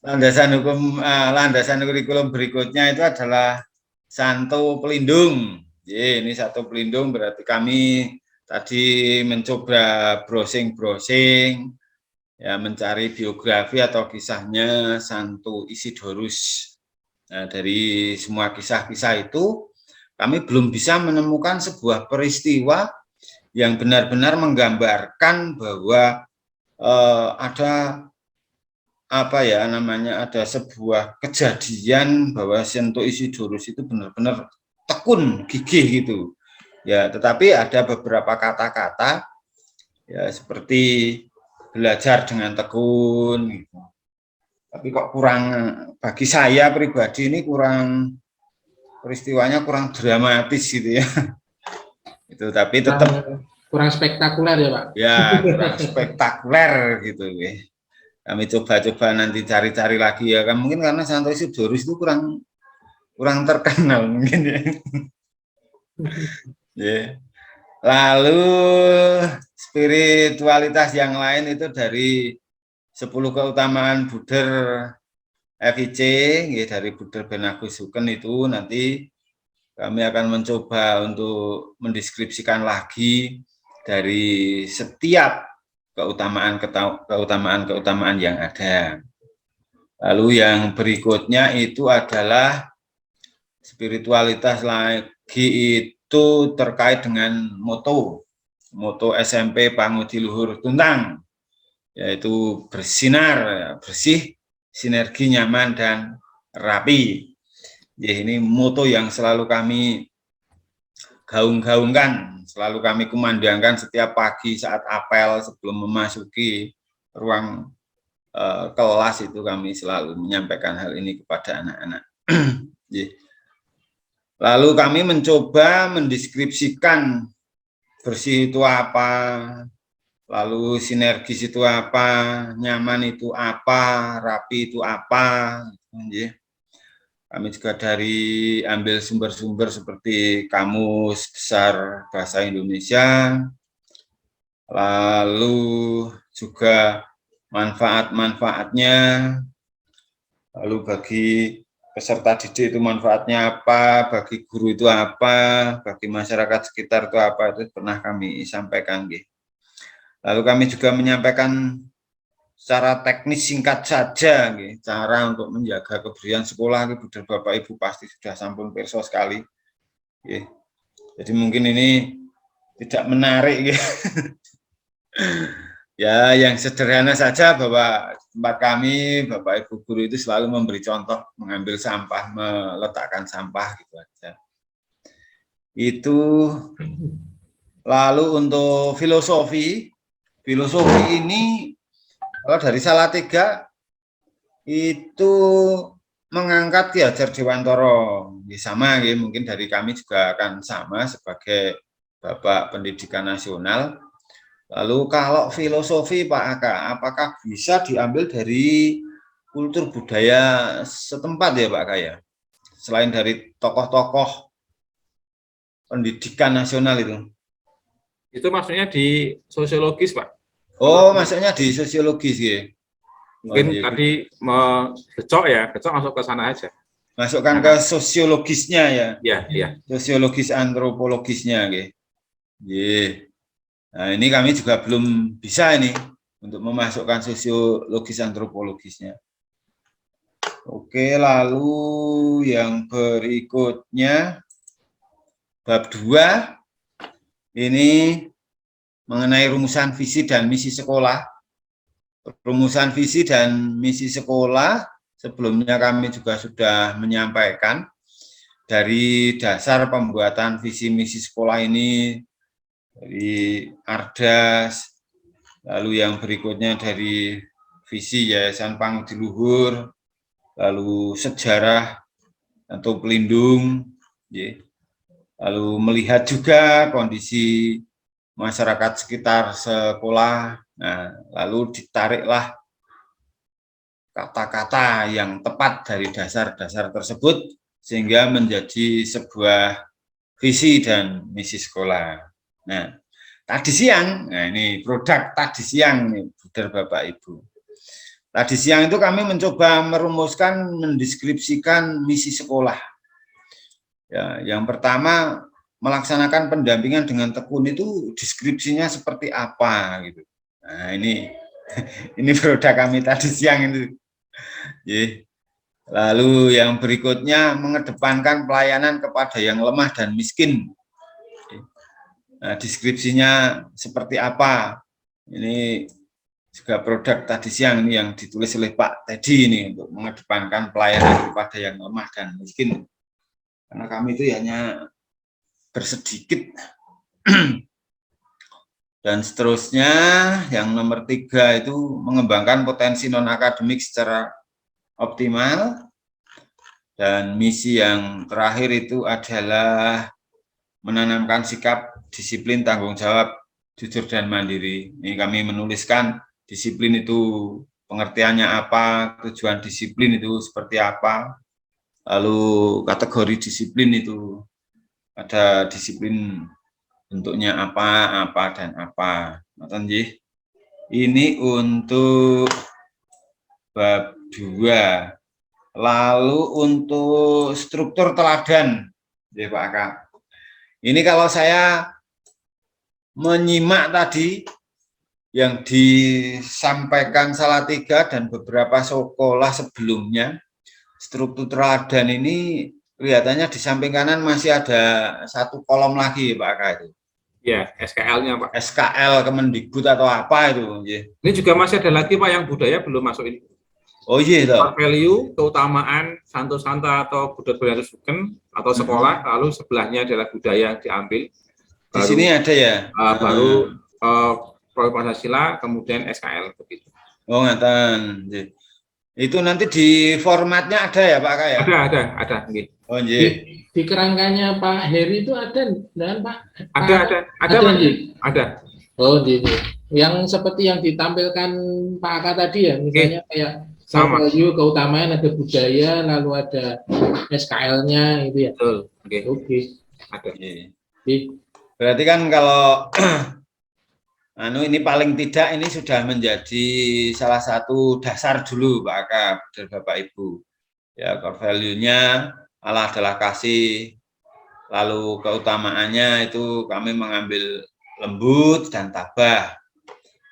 S8: landasan hukum, landasan kurikulum berikutnya itu adalah Santo Pelindung. Ini satu pelindung berarti kami tadi mencoba browsing ya mencari biografi atau kisahnya Santo Isidorus. Nah, dari semua kisah-kisah itu kami belum bisa menemukan sebuah peristiwa yang benar-benar menggambarkan bahwa ada ada sebuah kejadian bahwa Santo Isidorus itu benar-benar tekun, gigih gitu. Ya, tetapi ada beberapa kata-kata ya seperti belajar dengan tekun gitu. Tapi kok kurang, bagi saya pribadi ini kurang, peristiwanya kurang dramatis gitu ya. Itu tapi tetap
S4: kurang spektakuler ya Pak.
S8: Ya, kurang spektakuler gitu ya. Kami coba-coba nanti cari-cari lagi ya. Mungkin karena Santo Isidorus itu kurang terkenal mungkin ya. Lalu spiritualitas yang lain itu dari 10 keutamaan Budar FIC, dari Budar Ben Agus Suken itu nanti kami akan mencoba untuk mendeskripsikan lagi dari setiap keutamaan yang ada. Lalu yang berikutnya itu adalah spiritualitas lagi itu terkait dengan moto SMP Pangudi Luhur Tuntang, yaitu bersinar, bersih, sinergi, nyaman, dan rapi. Ya, ini moto yang selalu kami gaung-gaungkan, selalu kami kumandangkan setiap pagi saat apel sebelum memasuki ruang kelas itu kami selalu menyampaikan hal ini kepada anak-anak. Lalu kami mencoba mendeskripsikan bersih itu apa, lalu sinergis itu apa, nyaman itu apa, rapi itu apa. Kami juga dari ambil sumber-sumber seperti Kamus Besar Bahasa Indonesia, lalu juga manfaat-manfaatnya, lalu bagi peserta didik itu manfaatnya apa, bagi guru itu apa, bagi masyarakat sekitar itu apa, itu pernah kami sampaikan. Lalu kami juga menyampaikan secara teknis singkat saja, cara untuk menjaga kebersihan sekolah, budal Bapak Ibu pasti sudah sampun pirsa sekali. Jadi mungkin ini tidak menarik. Ya, yang sederhana saja bahwa tempat kami, Bapak Ibu guru itu selalu memberi contoh mengambil sampah, meletakkan sampah gitu aja. Itu lalu untuk filosofi ini kalau dari Salatiga itu mengangkat Ki Hajar Dewantara, sama mungkin dari kami juga akan sama sebagai Bapak Pendidikan Nasional. Lalu kalau filosofi Pak Aka, apakah bisa diambil dari kultur budaya setempat ya Pak Aka ya? Selain dari tokoh-tokoh pendidikan nasional itu?
S2: Itu maksudnya di sosiologis Pak?
S8: Oh, maksudnya di sosiologis ya?
S2: Mungkin tadi Gecok ya, Gecok masuk ke sana aja.
S8: Masukkan ke sosiologisnya ya?
S2: Iya.
S8: Sosiologis antropologisnya ya. Nah, ini kami juga belum bisa ini untuk memasukkan sosiologis antropologisnya. Oke, lalu yang berikutnya bab 2 ini mengenai rumusan visi dan misi sekolah. Rumusan visi dan misi sekolah sebelumnya kami juga sudah menyampaikan dari dasar pembuatan visi misi sekolah ini dari Ardas, lalu yang berikutnya dari visi Yayasan Pangudi Luhur, lalu sejarah atau pelindung, lalu melihat juga kondisi masyarakat sekitar sekolah, nah, lalu ditariklah kata-kata yang tepat dari dasar-dasar tersebut sehingga menjadi sebuah visi dan misi sekolah. Nah, tadi siang, nah ini produk tadi siang nih, Bapak Ibu. Tadi siang itu kami mencoba merumuskan, mendeskripsikan misi sekolah. Ya, yang pertama melaksanakan pendampingan dengan tekun itu deskripsinya seperti apa gitu. Nah, ini produk kami tadi siang itu. Lalu yang berikutnya mengedepankan pelayanan kepada yang lemah dan miskin. Nah, deskripsinya seperti apa? Ini juga produk tadi siang ini yang ditulis oleh Pak Teddy ini untuk mengedepankan pelayanan kepada yang lemah dan miskin. Karena kami itu hanya bersedikit. Dan seterusnya yang nomor 3 itu mengembangkan potensi non-akademik secara optimal. Dan misi yang terakhir itu adalah menanamkan sikap disiplin, tanggung jawab, jujur dan mandiri. Ini kami menuliskan disiplin itu pengertiannya apa, tujuan disiplin itu seperti apa, lalu kategori disiplin itu ada disiplin bentuknya apa, dan apa. Ini untuk bab 2. Lalu untuk struktur teladan, ya Pak Aka. Ini kalau saya menyimak tadi yang disampaikan Salatiga dan beberapa sekolah sebelumnya, struktur teladan ini kelihatannya di samping kanan masih ada satu kolom lagi Pak Aka itu.
S2: Ya, SKL-nya Pak.
S8: SKL Kemendikbud atau apa itu.
S2: Ini juga masih ada lagi Pak yang budaya belum masuk ini.
S8: Oh iya toh.
S2: Core value, keutamaan Santo Santa atau Budaya Suken atau sekolah, lalu sebelahnya adalah budaya yang diambil.
S8: Di sini ada ya.
S2: Baru Proyek Pancasila, kemudian SKL begitu.
S8: Oh ngaten. Itu nanti di formatnya ada ya Pak Aka ya?
S2: Ada. Okay.
S8: Oh iya.
S4: Di kerangkanya Pak Heri itu ada, dan Pak?
S2: Ada.
S4: Oh, gitu. Yang seperti yang ditampilkan Pak Aka tadi ya, misalnya kayak
S2: sama
S4: value, keutamaan, ada budaya, lalu ada SKL-nya itu ya.
S2: Betul.
S4: Oke.
S2: Ada.
S8: Berarti kan kalau ini paling tidak ini sudah menjadi salah satu dasar dulu Pak Aka dan Bapak Ibu. Ya, core value-nya Allah adalah kasih. Lalu keutamaannya itu kami mengambil lembut dan tabah.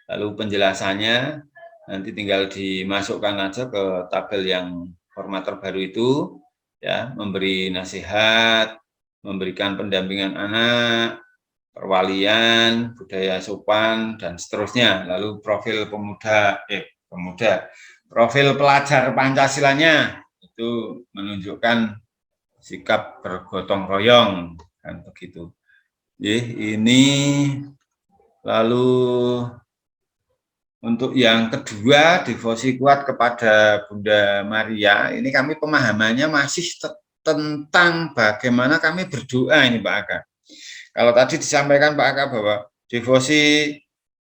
S8: Lalu penjelasannya nanti tinggal dimasukkan aja ke tabel yang format terbaru itu, ya, memberi nasihat, memberikan pendampingan anak, perwalian, budaya sopan, dan seterusnya. Lalu profil profil pelajar Pancasilanya itu menunjukkan sikap bergotong royong, kan begitu. Ini lalu untuk yang kedua, devosi kuat kepada Bunda Maria, ini kami pemahamannya masih tentang bagaimana kami berdoa ini Pak Aka. Kalau tadi disampaikan Pak Aka bahwa devosi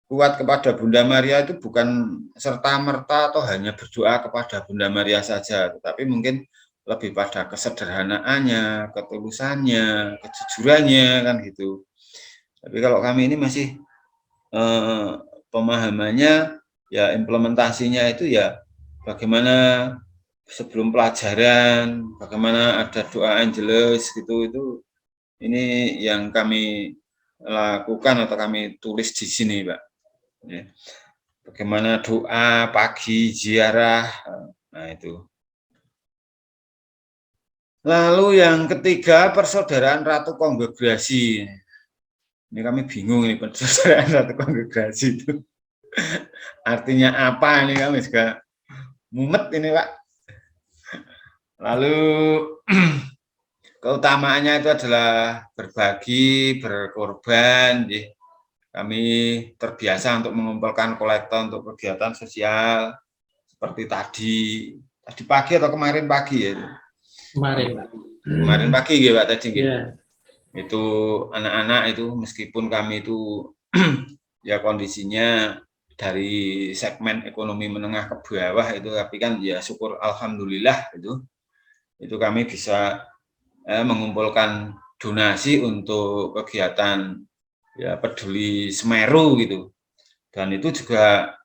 S8: kuat kepada Bunda Maria itu bukan serta-merta atau hanya berdoa kepada Bunda Maria saja, tetapi mungkin lebih pada kesederhanaannya, ketulusannya, kejujurannya, kan gitu. Tapi kalau kami ini masih pemahamannya ya implementasinya itu ya bagaimana sebelum pelajaran, bagaimana ada doa angelus gitu, itu ini yang kami lakukan atau kami tulis di sini Pak. Ya. Bagaimana doa pagi ziarah, nah itu. Lalu yang ketiga, persaudaraan Ratu Kongregasi. Ini kami bingung ini persaudaraan Ratu Kongregasi itu artinya apa, ini kami juga mumet ini Pak. Lalu keutamaannya itu adalah berbagi, berkorban. Kami terbiasa untuk mengumpulkan kolektor untuk kegiatan sosial seperti tadi pagi atau kemarin pagi ya. Kemarin pagi ya Pak tadi. Yeah. Itu anak-anak itu meskipun kami itu ya kondisinya dari segmen ekonomi menengah ke bawah itu, tapi kan ya syukur alhamdulillah itu kami bisa mengumpulkan donasi untuk kegiatan ya peduli Semeru gitu, dan itu juga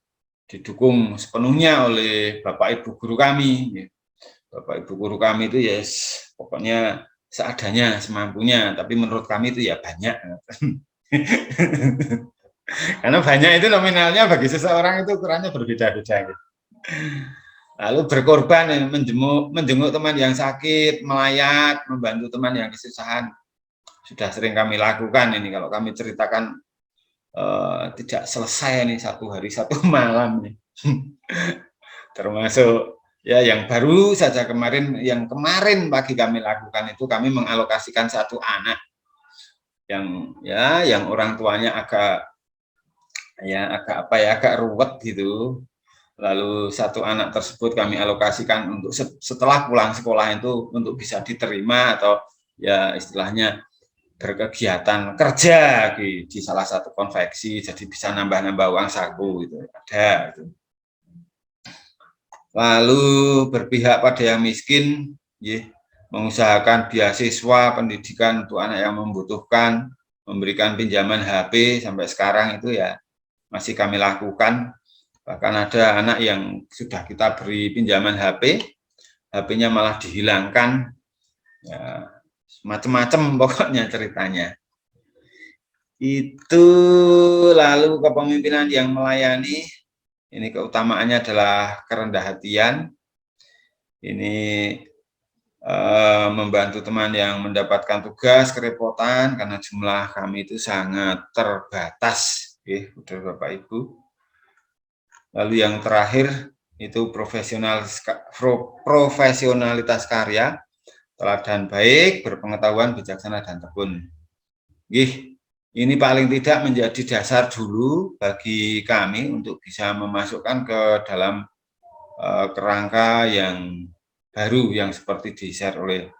S8: didukung sepenuhnya oleh Bapak Ibu guru kami. Bapak Ibu guru kami itu ya pokoknya seadanya, semampunya, tapi menurut kami itu ya banyak. Karena banyak itu nominalnya bagi seseorang itu ukurannya berbeda-beda. Lalu berkorban, menjenguk teman yang sakit, melayat, membantu teman yang kesusahan, sudah sering kami lakukan ini. Kalau kami ceritakan tidak selesai nih, satu hari satu malam nih. Termasuk ya yang baru saja yang kemarin pagi kami lakukan itu, kami mengalokasikan satu anak yang orang tuanya agak ruwet gitu. Lalu satu anak tersebut kami alokasikan untuk setelah pulang sekolah itu untuk bisa diterima atau ya istilahnya berkegiatan kerja di salah satu konveksi, jadi bisa nambah-nambah uang saku gitu, ada gitu. Lalu berpihak pada yang miskin, mengusahakan beasiswa pendidikan untuk anak yang membutuhkan, memberikan pinjaman HP sampai sekarang itu ya masih kami lakukan. Bahkan ada anak yang sudah kita beri pinjaman HP, HP-nya malah dihilangkan, ya, macam-macam pokoknya ceritanya. Itu lalu kepemimpinan yang melayani. Ini keutamaannya adalah kerendah hatian. Ini membantu teman yang mendapatkan tugas kerepotan karena jumlah kami itu sangat terbatas, Bapak Ibu. Lalu yang terakhir itu profesionalitas karya, teladan baik, berpengetahuan, bijaksana, dan tekun. Ini paling tidak menjadi dasar dulu bagi kami untuk bisa memasukkan ke dalam kerangka yang baru yang seperti di-share oleh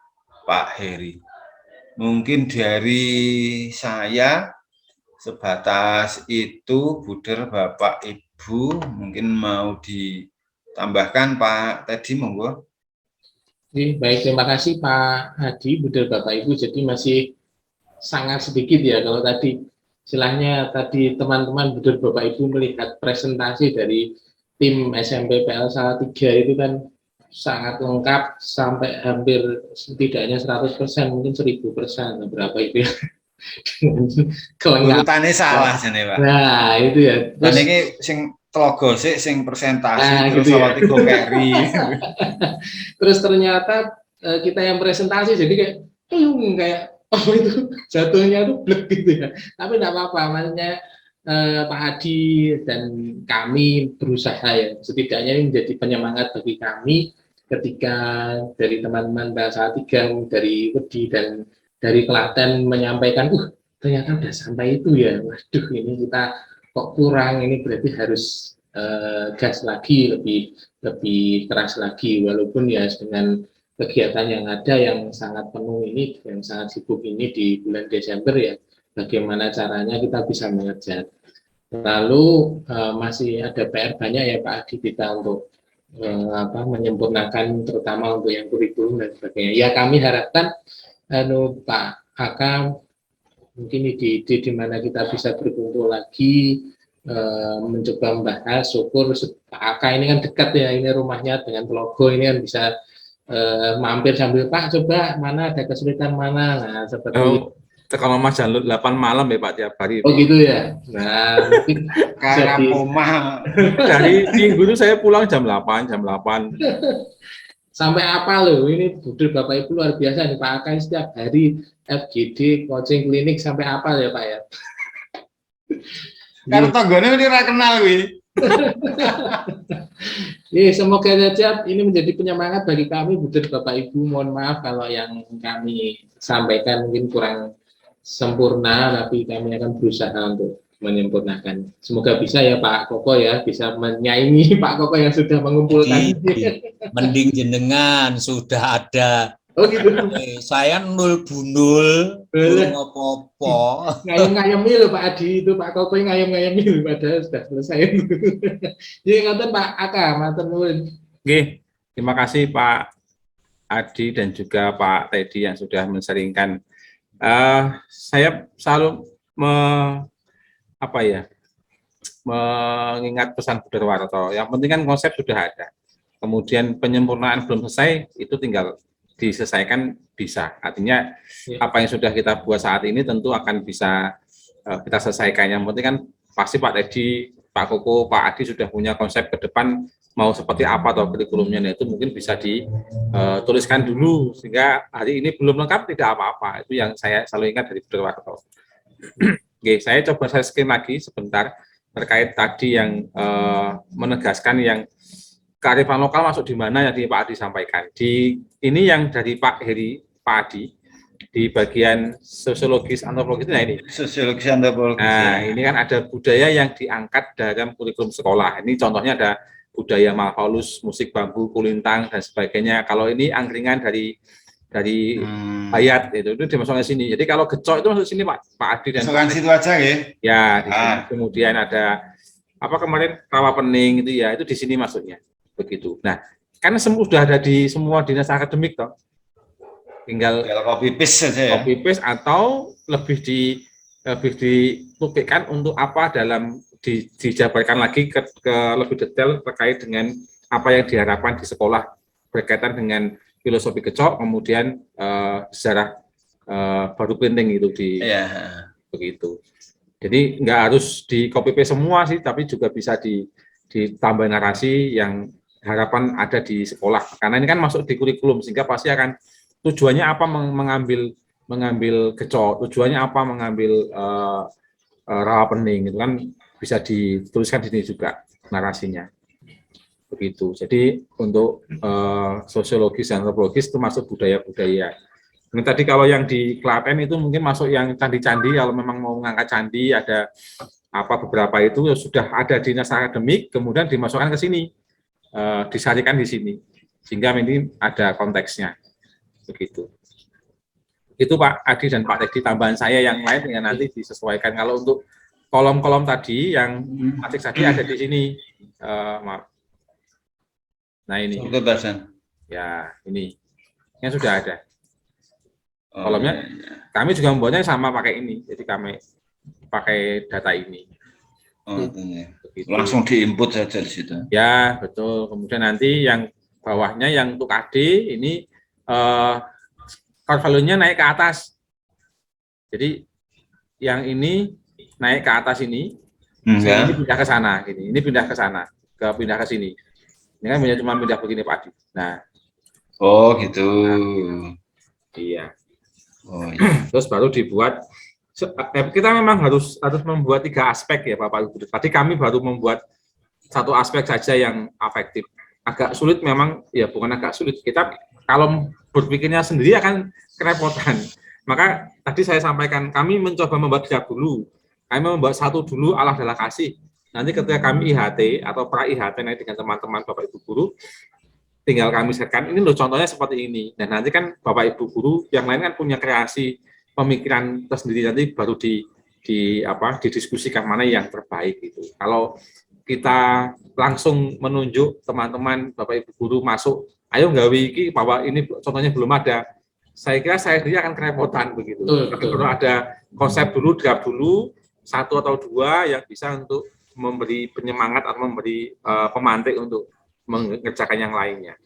S8: Pak Heri. Mungkin dari saya sebatas itu, Buder, Bapak, Ibu, mungkin mau ditambahkan Pak Teddy, monggo.
S4: Baik, terima kasih Pak Hadi, Buder, Bapak, Ibu. Jadi masih sangat sedikit ya kalau tadi istilahnya tadi teman-teman Buder, Bapak, Ibu melihat presentasi dari tim SMP PL Salatiga itu kan sangat lengkap sampai hampir setidaknya 100%, mungkin 1000%, berapa itu ya.
S8: Urutannya salah jane, Pak.
S4: Nah, itu ya.
S8: Terus ini sing telogo sih sing presentasi terus
S4: gitu
S8: sama tiga carry.
S4: Terus ternyata kita yang presentasi jadi kayak itu jatuhnya tuh blek gitu ya. Tapi enggak apa-apa, maksudnya Pak Hadi dan kami berusaha ya, setidaknya ini menjadi penyemangat bagi kami ketika dari teman-teman bahasa 3 dari Wedi dan dari Klaten menyampaikan, ternyata udah sampai itu ya, waduh ini kita kok kurang, ini berarti harus gas lagi, lebih keras lagi, walaupun ya dengan kegiatan yang ada yang sangat penuh ini, yang sangat sibuk ini di bulan Desember ya, bagaimana caranya kita bisa mengejar. Lalu masih ada PR banyak ya Pak Adi kita untuk menyempurnakan, terutama untuk yang kurikulum dan sebagainya. Ya kami harapkan Pak Aka mungkin ide-ide di mana kita bisa berkumpul lagi, mencoba membahas. Syukur Pak Aka ini kan dekat ya, ini rumahnya dengan Telogo, ini kan bisa mampir sambil Pak coba mana ada kesulitan mana, nah seperti
S2: kalau Mas Jalur 8 malam ya Pak tiap hari.
S4: Oh gitu ya. Nah mungkin
S8: karena
S2: dari minggu itu saya pulang jam 8.
S4: Sampai apa loh, ini Buder Bapak Ibu luar biasa nih Pak Aka, setiap hari FGD, coaching klinik sampai apa ya Pak ya.
S8: Karena tangganya ini kenal gue.
S4: Semoga saja ini menjadi penyemangat bagi kami Buder Bapak Ibu. Mohon maaf kalau yang kami sampaikan mungkin kurang sempurna, tapi kami akan berusaha untuk menyempurnakan. Semoga bisa ya Pak Koko ya, bisa menyaingi Pak Koko yang sudah mengumpulkan.
S1: Mending jenengan sudah ada.
S4: Oh gitu.
S1: Saya nul bunul, belum apa-apa.
S4: Ngayem-ngayemi loh Pak Adi, itu Pak Koko ngayem-ngayemi loh, padahal sudah selesai. Jadi ngaten Pak Aka, matur nuwun.
S2: Oke, terima kasih Pak Adi dan juga Pak Teddy yang sudah menseringkan. Saya selalu mengingat pesan Buder Warto. Yang penting kan konsep sudah ada. Kemudian penyempurnaan belum selesai, itu tinggal diselesaikan bisa. Artinya apa yang sudah kita buat saat ini tentu akan bisa kita selesaikan. Yang penting kan pasti Pak Teddy, Pak Koko, Pak Adi sudah punya konsep ke depan mau seperti apa atau kurikulumnya, nah itu mungkin bisa dituliskan dulu sehingga hari ini belum lengkap tidak apa-apa. Itu yang saya selalu ingat dari Buder Warto. Oke, saya coba saya skim lagi sebentar terkait tadi yang menegaskan yang kearifan lokal masuk di mana yang Pak Adi sampaikan. Ini yang dari Pak Heri, Pak Adi di bagian sosiologis antropologis. Nah ini
S8: sosiologis antropologis.
S2: Nah ini kan ada budaya yang diangkat dalam kurikulum sekolah. Ini contohnya ada budaya Malpaulus, musik bambu, kulintang dan sebagainya. Kalau ini angkringan dari Bayat itu dimasukkan sini. Jadi kalau gecok itu masuk sini Pak Adi dan
S8: masukkan situ aja ya.
S2: Ya, di sini. Kemudian ada apa kemarin rawa pening itu ya, itu di sini masuknya. Begitu. Nah, karena sudah ada di semua dinas akademik toh. Tinggal
S8: copy paste saja ya.
S2: Copy paste atau lebih ditupikkan untuk apa dalam dijabarkan lagi ke lebih detail terkait dengan apa yang diharapkan di sekolah berkaitan dengan filosofi kecok, kemudian sejarah baru penting itu begitu. Jadi nggak harus di copy paste semua sih, tapi juga bisa ditambah narasi yang harapan ada di sekolah. Karena ini kan masuk di kurikulum sehingga pasti akan tujuannya apa mengambil kecok, tujuannya apa mengambil rawa pening itu kan bisa dituliskan di sini juga narasinya. begitu. Jadi untuk sosiologis dan antropologis itu masuk budaya-budaya. Ini tadi kalau yang di Klaten itu mungkin masuk yang candi-candi, kalau memang mau mengangkat candi ada apa beberapa itu sudah ada di naskah akademik, kemudian dimasukkan ke sini, disarikan di sini, sehingga ini ada konteksnya, begitu. Itu Pak Adi dan Pak Teddy, tambahan saya yang lain dengan nanti disesuaikan. Kalau untuk kolom-kolom tadi yang matik tadi ada di sini, maaf. Nah ini, ya ini yang sudah ada. Kolomnya kami juga membuatnya sama pakai ini, jadi kami pakai data ini.
S8: Langsung diinput saja di situ.
S2: Ya betul. Kemudian nanti yang bawahnya yang untuk AD ini core value-nya naik ke atas. Jadi yang ini naik ke atas ini pindah ke sana, ini pindah ke sana, pindah ke sini. Ini kan cuma pindah begini Pak Adi. Nah,
S8: oh gitu.
S2: Iya.
S8: Oh, iya.
S2: Terus baru dibuat. Kita memang harus membuat 3 aspek ya Bapak Ibu. Tadi kami baru membuat 1 aspek saja yang afektif. Agak sulit memang, ya bukan agak sulit. Kita kalau berpikirnya sendiri akan kerepotan. Maka tadi saya sampaikan kami mencoba membuat 3 dulu. Kami membuat 1 dulu Allah adalah kasih. Nanti ketika kami IHT atau pra IHT nanti dengan teman-teman Bapak Ibu guru, tinggal kami setkan, ini loh contohnya seperti ini. Dan nanti kan Bapak Ibu guru yang lain kan punya kreasi pemikiran tersendiri, nanti baru didiskusikan mana yang terbaik itu. Kalau kita langsung menunjuk teman-teman Bapak Ibu guru masuk, ayo nggawe iki bahwa ini contohnya belum ada. Saya kira saya sendiri akan kerepotan begitu. Tapi kalau ada konsep dulu, draft dulu 1 atau 2 yang bisa untuk memberi penyemangat atau memberi pemantik untuk mengerjakan yang lainnya.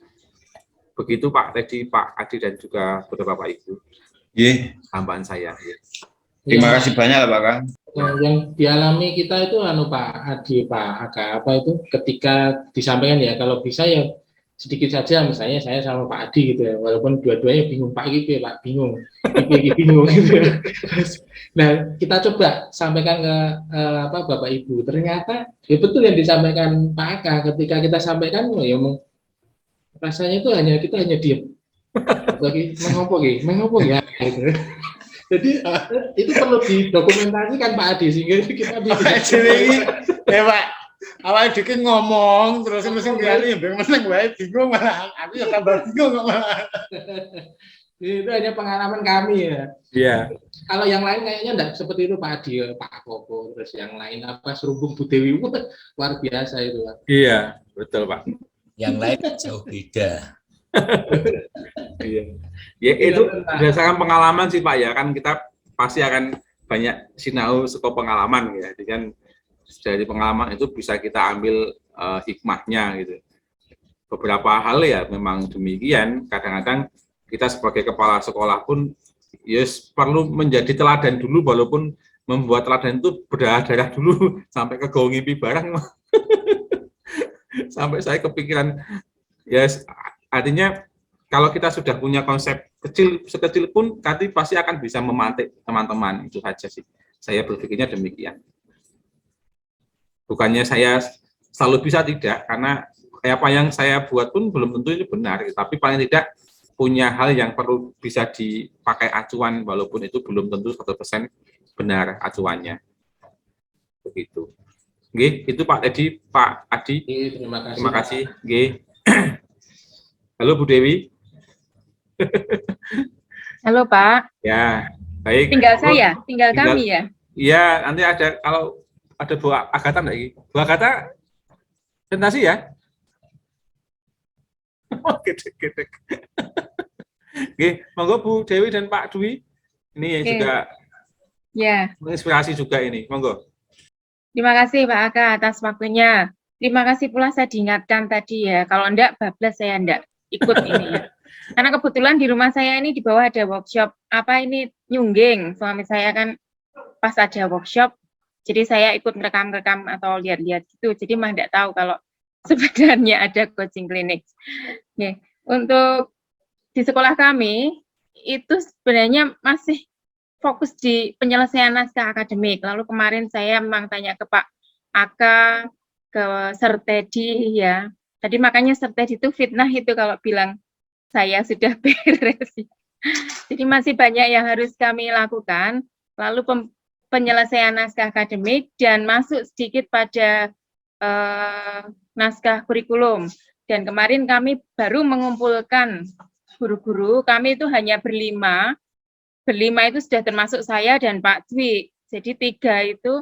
S2: Begitu Pak Teddy, Pak Adi dan juga beberapa Bapak Ibu. Tambahan saya.
S8: Terima kasih banyak Pak Kang.
S4: Yang dialami kita itu Pak Adi, Pak Aga, apa itu ketika disampaikan ya kalau bisa ya sedikit saja, misalnya saya sama Pak Adi gitu ya, walaupun dua-duanya bingung Pak gitu ya Pak, bingung gitu. Nah kita coba sampaikan ke Bapak Ibu, ternyata ya betul yang disampaikan Pak Aga, ketika kita sampaikan ya rasanya itu kita hanya diam, lagi mengopo ya gitu. Jadi itu perlu didokumentasikan Pak Adi sehingga kita bisa.
S8: Pak, awal dikit ngomong terus mesti kali meneng wae bingung malah aku ya tambah bingung malah.
S4: Itu hanya pengalaman kami ya.
S2: Iya.
S4: Kalau yang lain kayaknya enggak seperti itu Pak Adi, Pak Koko, terus yang lain Serubung Bu Dewi luar biasa itu Pak.
S2: Iya, betul Pak.
S1: Yang lain jauh beda.
S2: Iya. Ya itu berdasarkan pengalaman sih Pak ya, kan kita pasti akan banyak sinau sekop pengalaman ya. Jadi kan dari pengalaman itu bisa kita ambil hikmahnya gitu. Beberapa hal ya memang demikian. Kadang-kadang kita sebagai kepala sekolah pun yes perlu menjadi teladan dulu, walaupun membuat teladan itu berdarah-darah dulu sampai ke gawe ngimpi barang. Sampai saya kepikiran yes, artinya kalau kita sudah punya konsep sekecil pun nanti pasti akan bisa memantik teman-teman, itu saja sih. Saya berpikirnya demikian. Bukannya saya selalu bisa, tidak, karena apa yang saya buat pun belum tentu itu benar, tapi paling tidak punya hal yang perlu bisa dipakai acuan, walaupun itu belum tentu 100% benar acuannya. Begitu. Oke, itu Pak Edi, Pak Adi. Terima kasih. Oke. Halo Bu Dewi.
S7: Halo Pak.
S2: Ya, baik.
S7: Tinggal kami ya.
S2: Iya, nanti ada kalau ada Bu Agatha lagi. Bu Agatha presentasi ya? Gede-gede. Oke, monggo Bu Dewi dan Pak Dwi. Ini juga menginspirasi juga ini. Monggo.
S7: Terima kasih Pak Aga atas waktunya. Terima kasih pula saya diingatkan tadi ya. Kalau enggak bablas saya enggak ikut ini ya. Karena kebetulan di rumah saya ini di bawah ada workshop nyungging. Suami saya kan pas ada workshop, jadi saya ikut merekam atau lihat-lihat gitu. Jadi mah enggak tahu kalau sebenarnya ada coaching klinik. Oke. Untuk di sekolah kami itu sebenarnya masih fokus di penyelesaian naskah akademik. Lalu kemarin saya memang tanya ke Pak Aka, ke Sir Teddy ya, Tadi makanya Sertet itu fitnah itu kalau bilang saya sudah beres. Jadi masih banyak yang harus kami lakukan. Lalu penyelesaian naskah akademik dan masuk sedikit pada naskah kurikulum. Dan kemarin kami baru mengumpulkan guru-guru, kami itu hanya berlima itu sudah termasuk saya dan Pak Dwi. Jadi 3 itu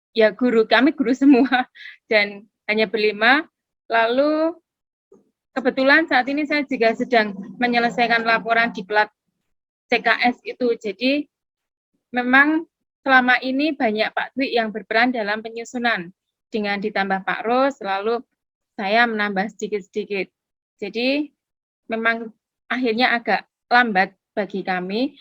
S7: ya guru, kami guru semua dan hanya berlima. Lalu kebetulan saat ini saya juga sedang menyelesaikan laporan di plat CKS itu. Jadi memang selama ini banyak Pak Dwi yang berperan dalam penyusunan. Dengan ditambah Pak Ros, lalu saya menambah sedikit-sedikit. Jadi memang akhirnya agak lambat bagi kami,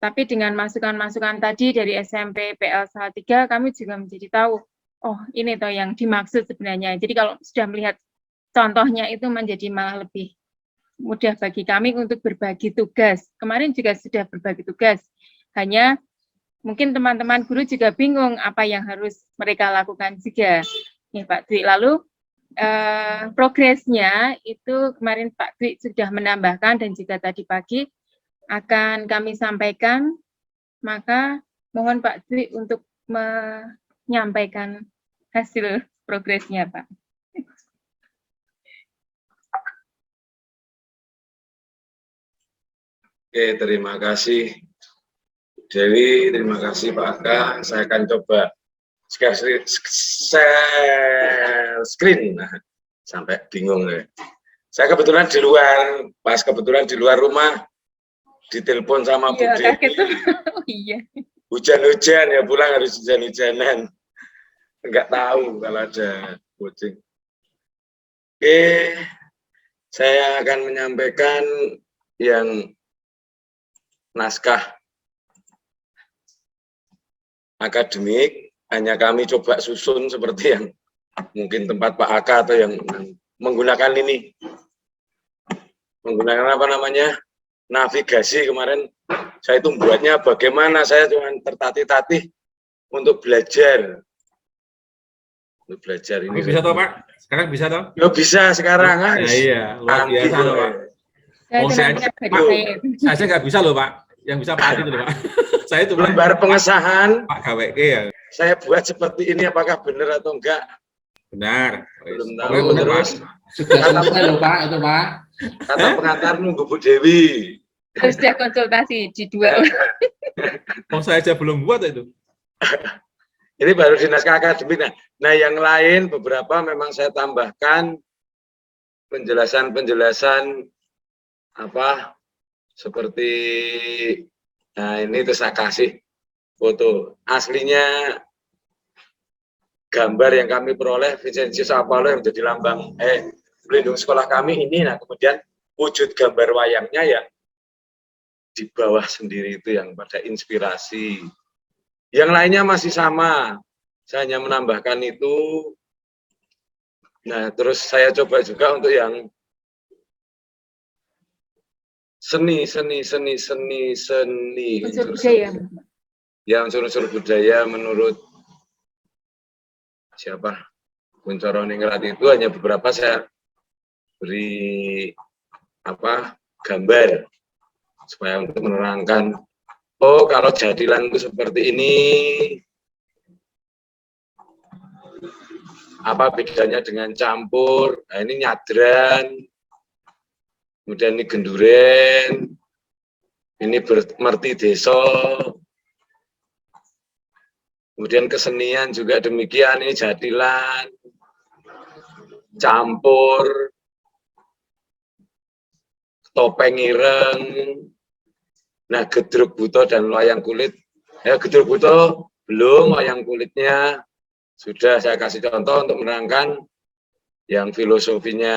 S7: tapi dengan masukan-masukan tadi dari SMP PL Salatiga, kami juga menjadi tahu, oh ini toh yang dimaksud sebenarnya. Jadi kalau sudah melihat contohnya itu menjadi malah lebih mudah bagi kami untuk berbagi tugas. Kemarin juga sudah berbagi tugas, hanya mungkin teman-teman guru juga bingung apa yang harus mereka lakukan juga. Ya, Pak Dwi, lalu progresnya itu kemarin Pak Dwi sudah menambahkan dan juga tadi pagi akan kami sampaikan, maka mohon Pak Dwi untuk menyampaikan hasil progresnya, Pak.
S9: Oke, terima kasih Dewi, terima kasih Pak Aka. Saya akan coba share screen. Nah, sampai bingung deh. Saya kebetulan di luar, pas kebetulan di luar rumah, ditelepon sama Bu Dewi.
S7: Oh, iya.
S9: Hujan-hujan ya, pulang harus hujan-hujanan. Enggak tahu kalau ada kucing. Oke, saya akan menyampaikan yang naskah akademik, hanya kami coba susun seperti yang mungkin tempat Pak Aka atau yang menggunakan ini, menggunakan apa namanya, navigasi. Kemarin saya itu buatnya bagaimana, saya cuma tertatih-tatih untuk belajar. Untuk belajar ini.
S2: Bisa toh Pak? Sekarang bisa toh?
S9: Ya bisa sekarang.
S2: Ya, iya, luar biasa loh Pak. Oh, saya nggak bisa loh Pak. Yang bisa Pak Adi itu loh Pak. Saya itu
S9: lembar pengesahan
S2: Pak Gaweke ya.
S9: Saya buat seperti ini, apakah benar atau enggak?
S2: Benar.
S9: Belum tahu.
S2: Benar,
S9: Terus
S4: sudah selesai loh Pak, itu Pak.
S9: Kata pengantar nunggu Bu Dewi.
S7: Sudah konsultasi di 2.
S2: Oh, saya aja belum buat itu.
S9: Ini baru di naskah akademik. Nah, yang lain beberapa memang saya tambahkan penjelasan-penjelasan apa seperti, nah ini terus saya kasih foto aslinya, gambar yang kami peroleh Vincentius Apollo yang menjadi lambang pelindung sekolah kami ini. Nah, kemudian wujud gambar wayangnya ya di bawah sendiri itu yang pada inspirasi. Yang lainnya masih sama, saya hanya menambahkan itu. Nah, terus saya coba juga untuk yang seni.
S7: Unsur budaya.
S9: Ya, unsur-unsur budaya menurut siapa? Kuncoro Ningrat itu hanya beberapa saya beri apa gambar supaya untuk menerangkan, oh kalau jadilan itu seperti ini, apa bedanya dengan campur. Nah, ini nyadran, kemudian ini genduren, ini merti deso, kemudian kesenian juga demikian, ini jadilan, campur, topeng ireng. Nah, gedruk buto dan wayang kulit, ya gedruk buto belum, wayang kulitnya sudah saya kasih contoh untuk menerangkan yang filosofinya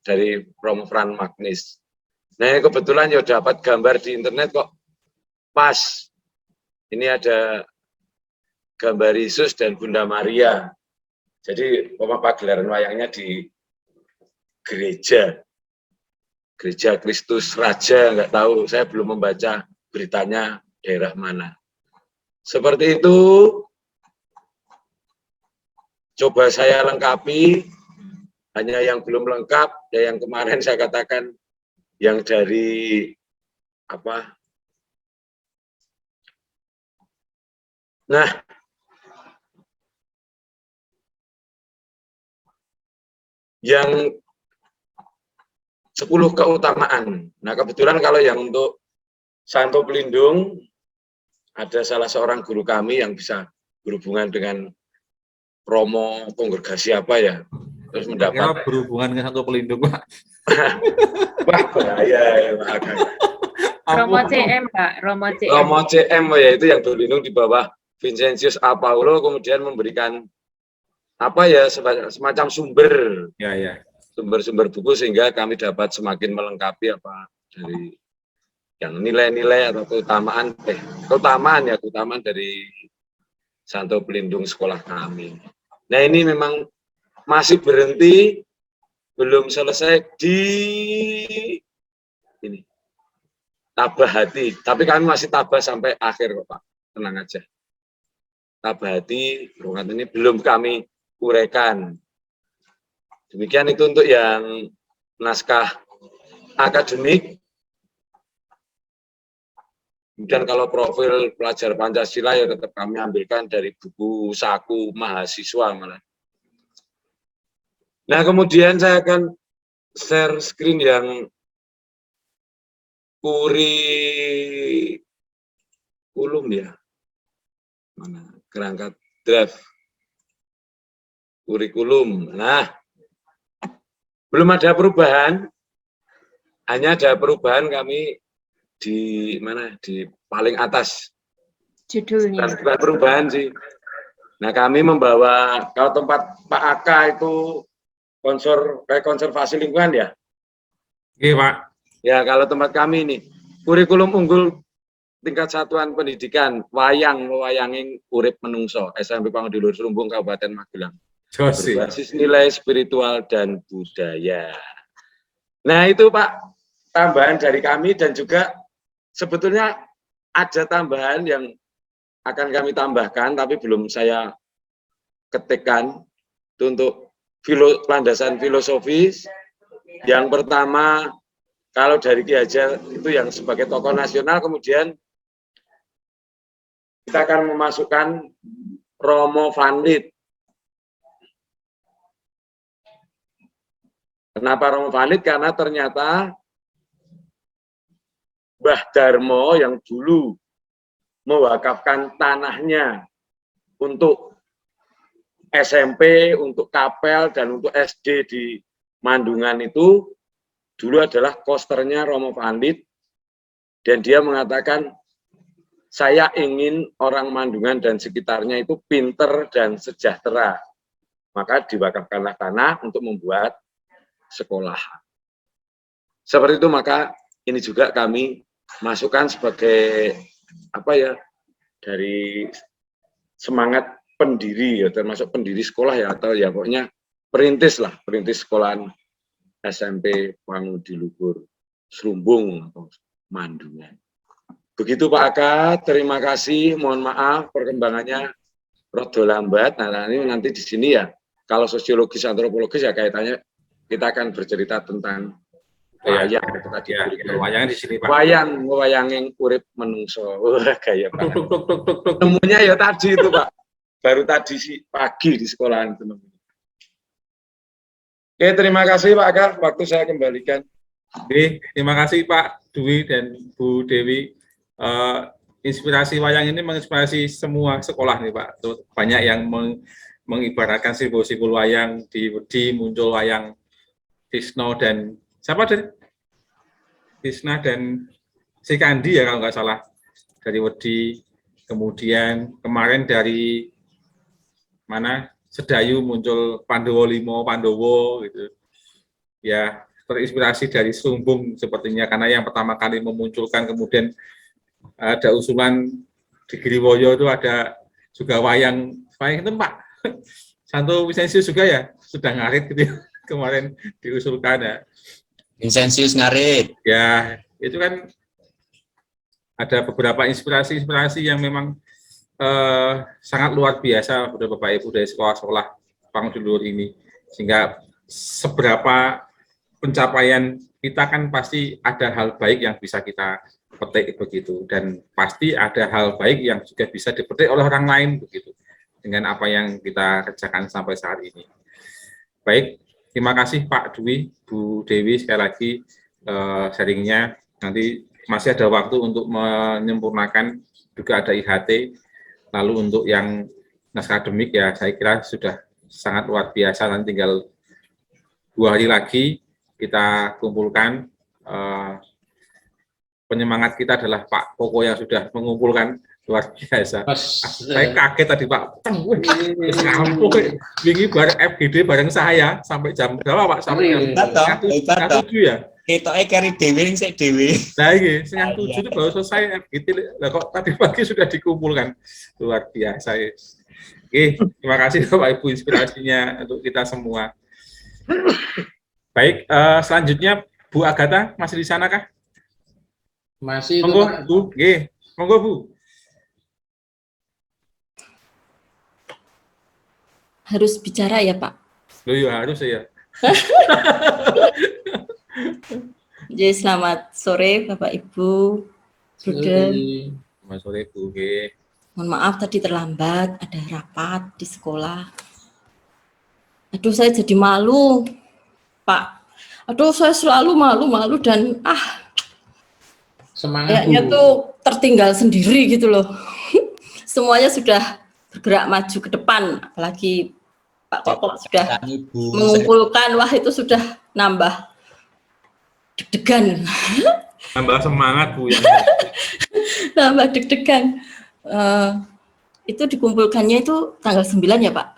S9: dari Prof. Fran Magnis. Nah, kebetulan ya dapat gambar di internet kok pas. Ini ada gambar Yesus dan Bunda Maria. Jadi pagelaran wayangnya di gereja Kristus Raja, nggak tahu, saya belum membaca beritanya daerah mana. Seperti itu. coba saya lengkapi, hanya yang belum lengkap, ya yang kemarin saya katakan, yang dari apa? Nah, yang 10 keutamaan. Nah, kebetulan kalau yang untuk Santo Pelindung, ada salah seorang guru kami yang bisa berhubungan dengan Romo kongregasi apa ya, terus mendapat
S2: berhubungan dengan Santo Pelindung, Pak.
S9: Wah, bahaya ya, Pak.
S7: Romo CM, Pak. Romo CM.
S9: Romo CM, ya itu yang berlindung di bawah Vincentius A. Paulo, kemudian memberikan apa ya, semacam sumber, sumber-sumber buku sehingga kami dapat semakin melengkapi apa dari yang nilai-nilai atau keutamaan dari Santo Pelindung sekolah kami. Nah, ini memang masih berhenti, belum selesai di ini tabah hati, tapi kami masih tabah sampai akhir kok, Pak, tenang aja. Tabah hati ruangan ini belum kami uraikan. Demikian itu untuk yang naskah akademik. Kemudian kalau profil pelajar Pancasila ya tetap kami ambilkan dari buku saku mahasiswa malah. Nah, kemudian saya akan share screen yang kurikulum ya. Mana? Kerangka draft kurikulum. Nah, belum ada perubahan. Hanya ada perubahan kami di mana, di paling atas
S7: judulnya.
S9: bukan perubahan sih. Nah, kami membawa, kalau tempat Pak Aka itu kayak konservasi lingkungan ya.
S2: Iya, Pak.
S9: Ya, kalau tempat kami ini kurikulum unggul tingkat satuan pendidikan wayang wayanging urip menungso SMP Pangudulur Serumbung Kabupaten Magelang. Berbasis nilai spiritual dan budaya. Nah, itu Pak tambahan dari kami, dan juga sebetulnya ada tambahan yang akan kami tambahkan, tapi belum saya ketikkan. Itu untuk landasan filosofis. Yang pertama, kalau dari Ki Hajar itu yang sebagai tokoh nasional, kemudian kita akan memasukkan Romo Van Lith. Kenapa Romo Van Lith? Karena ternyata Mbah Darmo yang dulu mewakafkan tanahnya untuk SMP, untuk kapel, dan untuk SD di Mandungan itu dulu adalah kosternya Romo Van Lith, dan dia mengatakan, saya ingin orang Mandungan dan sekitarnya itu pinter dan sejahtera. Maka diwakafkanlah tanah untuk membuat sekolah. Seperti itu, maka ini juga kami masukkan sebagai apa ya, dari semangat pendiri ya, termasuk pendiri sekolah ya, atau ya pokoknya perintis sekolahan SMP Pangudulur Serumbung atau Mandungan. Begitu Pak Aka, terima kasih, mohon maaf perkembangannya rada lambat. Nah, ini nanti di sini ya, kalau sosiologis antropologis ya kaitannya kita akan bercerita tentang wayang,
S2: wayang di sini Pak.
S9: Wayanging urip menungso. Wah, gaya Pak. Temunya ya tadi itu Pak. Baru tadi sih pagi di sekolahan itu. Oke, terima kasih Pak Aka. Waktu saya kembalikan.
S2: Oke, terima kasih Pak Dwi dan Bu Dewi. Inspirasi wayang ini menginspirasi semua sekolah nih Pak. Banyak yang mengibaratkan simbol-simbol wayang. Di Wedi muncul wayang Tisno dan siapa dari Tisna dan Sikandi ya kalau nggak salah, dari Wedi. Kemudian kemarin dari mana Sedayu muncul Pandowo Limo, Pandowo gitu. Ya, terinspirasi dari Sumbung sepertinya, karena yang pertama kali memunculkan, kemudian ada usulan di Griwoyo itu ada juga wayang itu Pak Santo Vincentius juga ya, sudah ngarit gitu ya, kemarin diusulkan ya.
S1: Vincentius ngarit.
S2: Ya, itu kan ada beberapa inspirasi yang memang sangat luar biasa, udah Bapak Ibu dari sekolah-sekolah Pang di luar ini, sehingga seberapa pencapaian kita kan pasti ada hal baik yang bisa kita petik begitu, dan pasti ada hal baik yang juga bisa dipetik oleh orang lain begitu dengan apa yang kita kerjakan sampai saat ini. Baik, terima kasih Pak Dwi, Bu Dewi sekali lagi sharingnya. Nanti masih ada waktu untuk menyempurnakan, juga ada IHT. Lalu untuk yang naskah akademik ya saya kira sudah sangat luar biasa, nanti tinggal 2 hari lagi kita kumpulkan. Penyemangat kita adalah Pak Koko yang sudah mengumpulkan, luar biasa. Saya kaget tadi Pak, wingi bareng FGD bareng saya sampai jam berapa Pak? Sampai jam 1 ya?
S1: Ketoknya carry dewe sik dewe.
S2: Nah ini, setengah 7 itu baru selesai FGD, lah kok tadi pagi sudah dikumpulkan, luar biasa. Oke, terima kasih Bapak Ibu inspirasinya untuk kita semua. Baik, selanjutnya Bu Agatha masih di sana kah?
S4: Masih.
S2: Monggo Bu, nggih. Monggo Bu.
S10: Harus bicara ya Pak?
S2: Loh ya harus ya.
S10: Jadi selamat sore Bapak Ibu, Bude.
S2: Selamat sore Bu. Nggih.
S10: Mohon maaf tadi terlambat, ada rapat di sekolah. Aduh saya jadi malu Pak. Aduh saya selalu malu dan
S4: semangat
S10: kayaknya tuh tertinggal sendiri gitu loh. Semuanya sudah bergerak maju ke depan, apalagi Pak Koko sudah mengumpulkan, wah itu sudah nambah deg-degan.
S2: Nambah semangat Bu.
S10: Nambah deg-degan. Itu dikumpulkannya itu tanggal 9 ya Pak?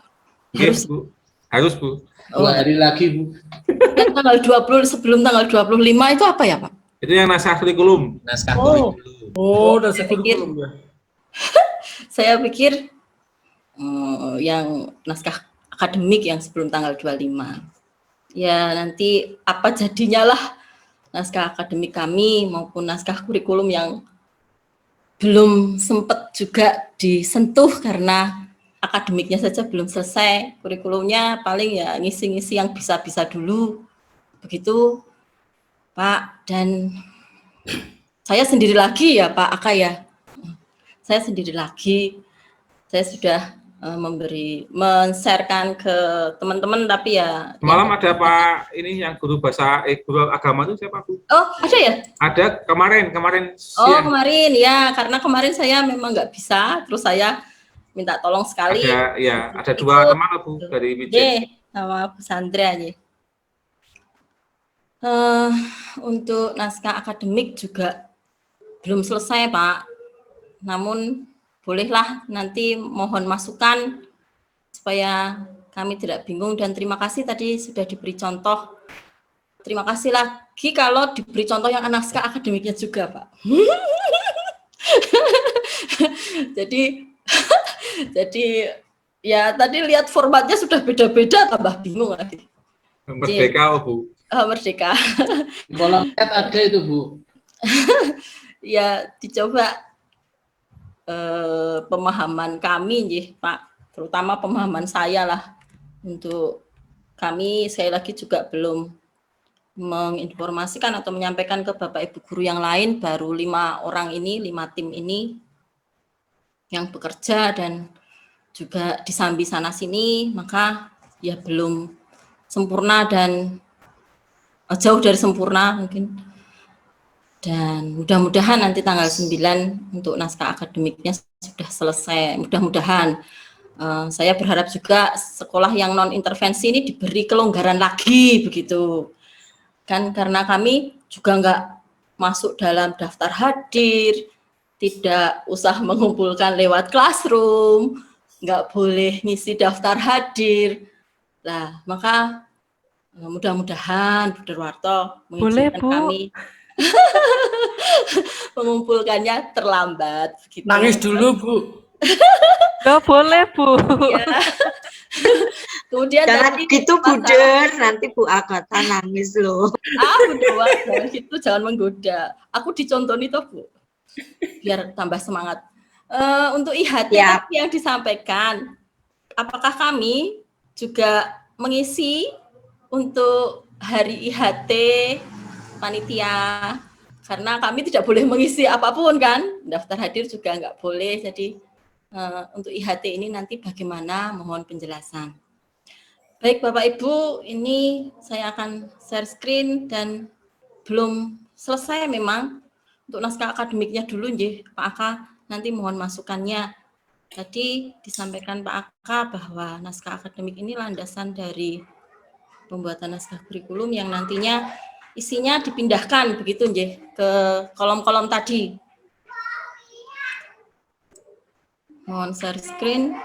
S2: Harus Bu. Harus Bu.
S4: 2 hari lagi Bu.
S10: Dan tanggal 20 sebelum tanggal 25 itu apa ya Pak?
S2: Itu yang naskah kurikulum.
S1: Naskah kurikulum.
S6: Naskah kurikulum ya.
S10: Saya pikir yang naskah akademik yang sebelum tanggal 25. Ya nanti apa jadinya lah naskah akademik kami maupun naskah kurikulum yang belum sempat juga disentuh karena akademiknya saja belum selesai, kurikulumnya paling ya ngisi-ngisi yang bisa-bisa dulu. Begitu Pak, dan saya sendiri lagi ya Pak Aka ya. Saya sendiri lagi. Saya sudah men-sharekan ke teman-teman, tapi ya
S2: malam ada Pak ini yang guru bahasa guru agama itu siapa Bu?
S10: Oh ada ya?
S2: Ada kemarin
S10: oh siang. Kemarin ya, karena kemarin saya memang nggak bisa, terus saya minta tolong sekali.
S2: Ada 2 teman Bu dari Wijen
S10: sama Bu Sandra aja. Untuk naskah akademik juga belum selesai Pak, namun bolehlah nanti mohon masukan supaya kami tidak bingung, dan terima kasih tadi sudah diberi contoh. Terima kasih lagi kalau diberi contoh yang naskah akademiknya juga Pak. jadi ya tadi lihat formatnya sudah beda-beda, tambah bingung lagi.
S2: Merdeka Bu.
S10: Merdeka.
S4: Kolom chat ada itu Bu.
S10: Ya dicoba pemahaman kami nih Pak, terutama pemahaman saya lah. Untuk kami sekali lagi juga belum menginformasikan atau menyampaikan ke Bapak Ibu guru yang lain, baru 5 orang ini, 5 tim ini yang bekerja dan juga disambi sana sini, maka ya belum sempurna dan jauh dari sempurna mungkin. Dan mudah-mudahan nanti tanggal 9 untuk naskah akademiknya sudah selesai, mudah-mudahan. Saya berharap juga sekolah yang non-intervensi ini diberi kelonggaran lagi begitu. Kan karena kami juga nggak masuk dalam daftar hadir, tidak usah mengumpulkan lewat classroom, nggak boleh ngisi daftar hadir. Nah, maka mudah-mudahan Bu Darwarto mengizinkan kami mengumpulkannya terlambat. Begitu.
S6: Nangis dulu Bu.
S3: Nggak boleh Bu.
S5: Ya. Kemudian jangan gitu Buder, nanti Bu Agatha nangis loh.
S10: Bu Dewa, jangan gitu, jangan menggoda. Aku dicontoh itu Bu, biar tambah semangat. Untuk IHT yang disampaikan, apakah kami juga mengisi untuk hari IHT panitia, karena kami tidak boleh mengisi apapun kan, daftar hadir juga nggak boleh. Jadi untuk IHT ini nanti bagaimana, mohon penjelasan. Baik Bapak Ibu, ini saya akan share screen dan belum selesai memang untuk naskah akademiknya dulu nggih Pak Aka, nanti mohon masukannya. Tadi disampaikan Pak Aka bahwa naskah akademik ini landasan dari pembuatan naskah kurikulum yang nantinya isinya dipindahkan begitu nggih ke kolom-kolom tadi. Mohon share screen.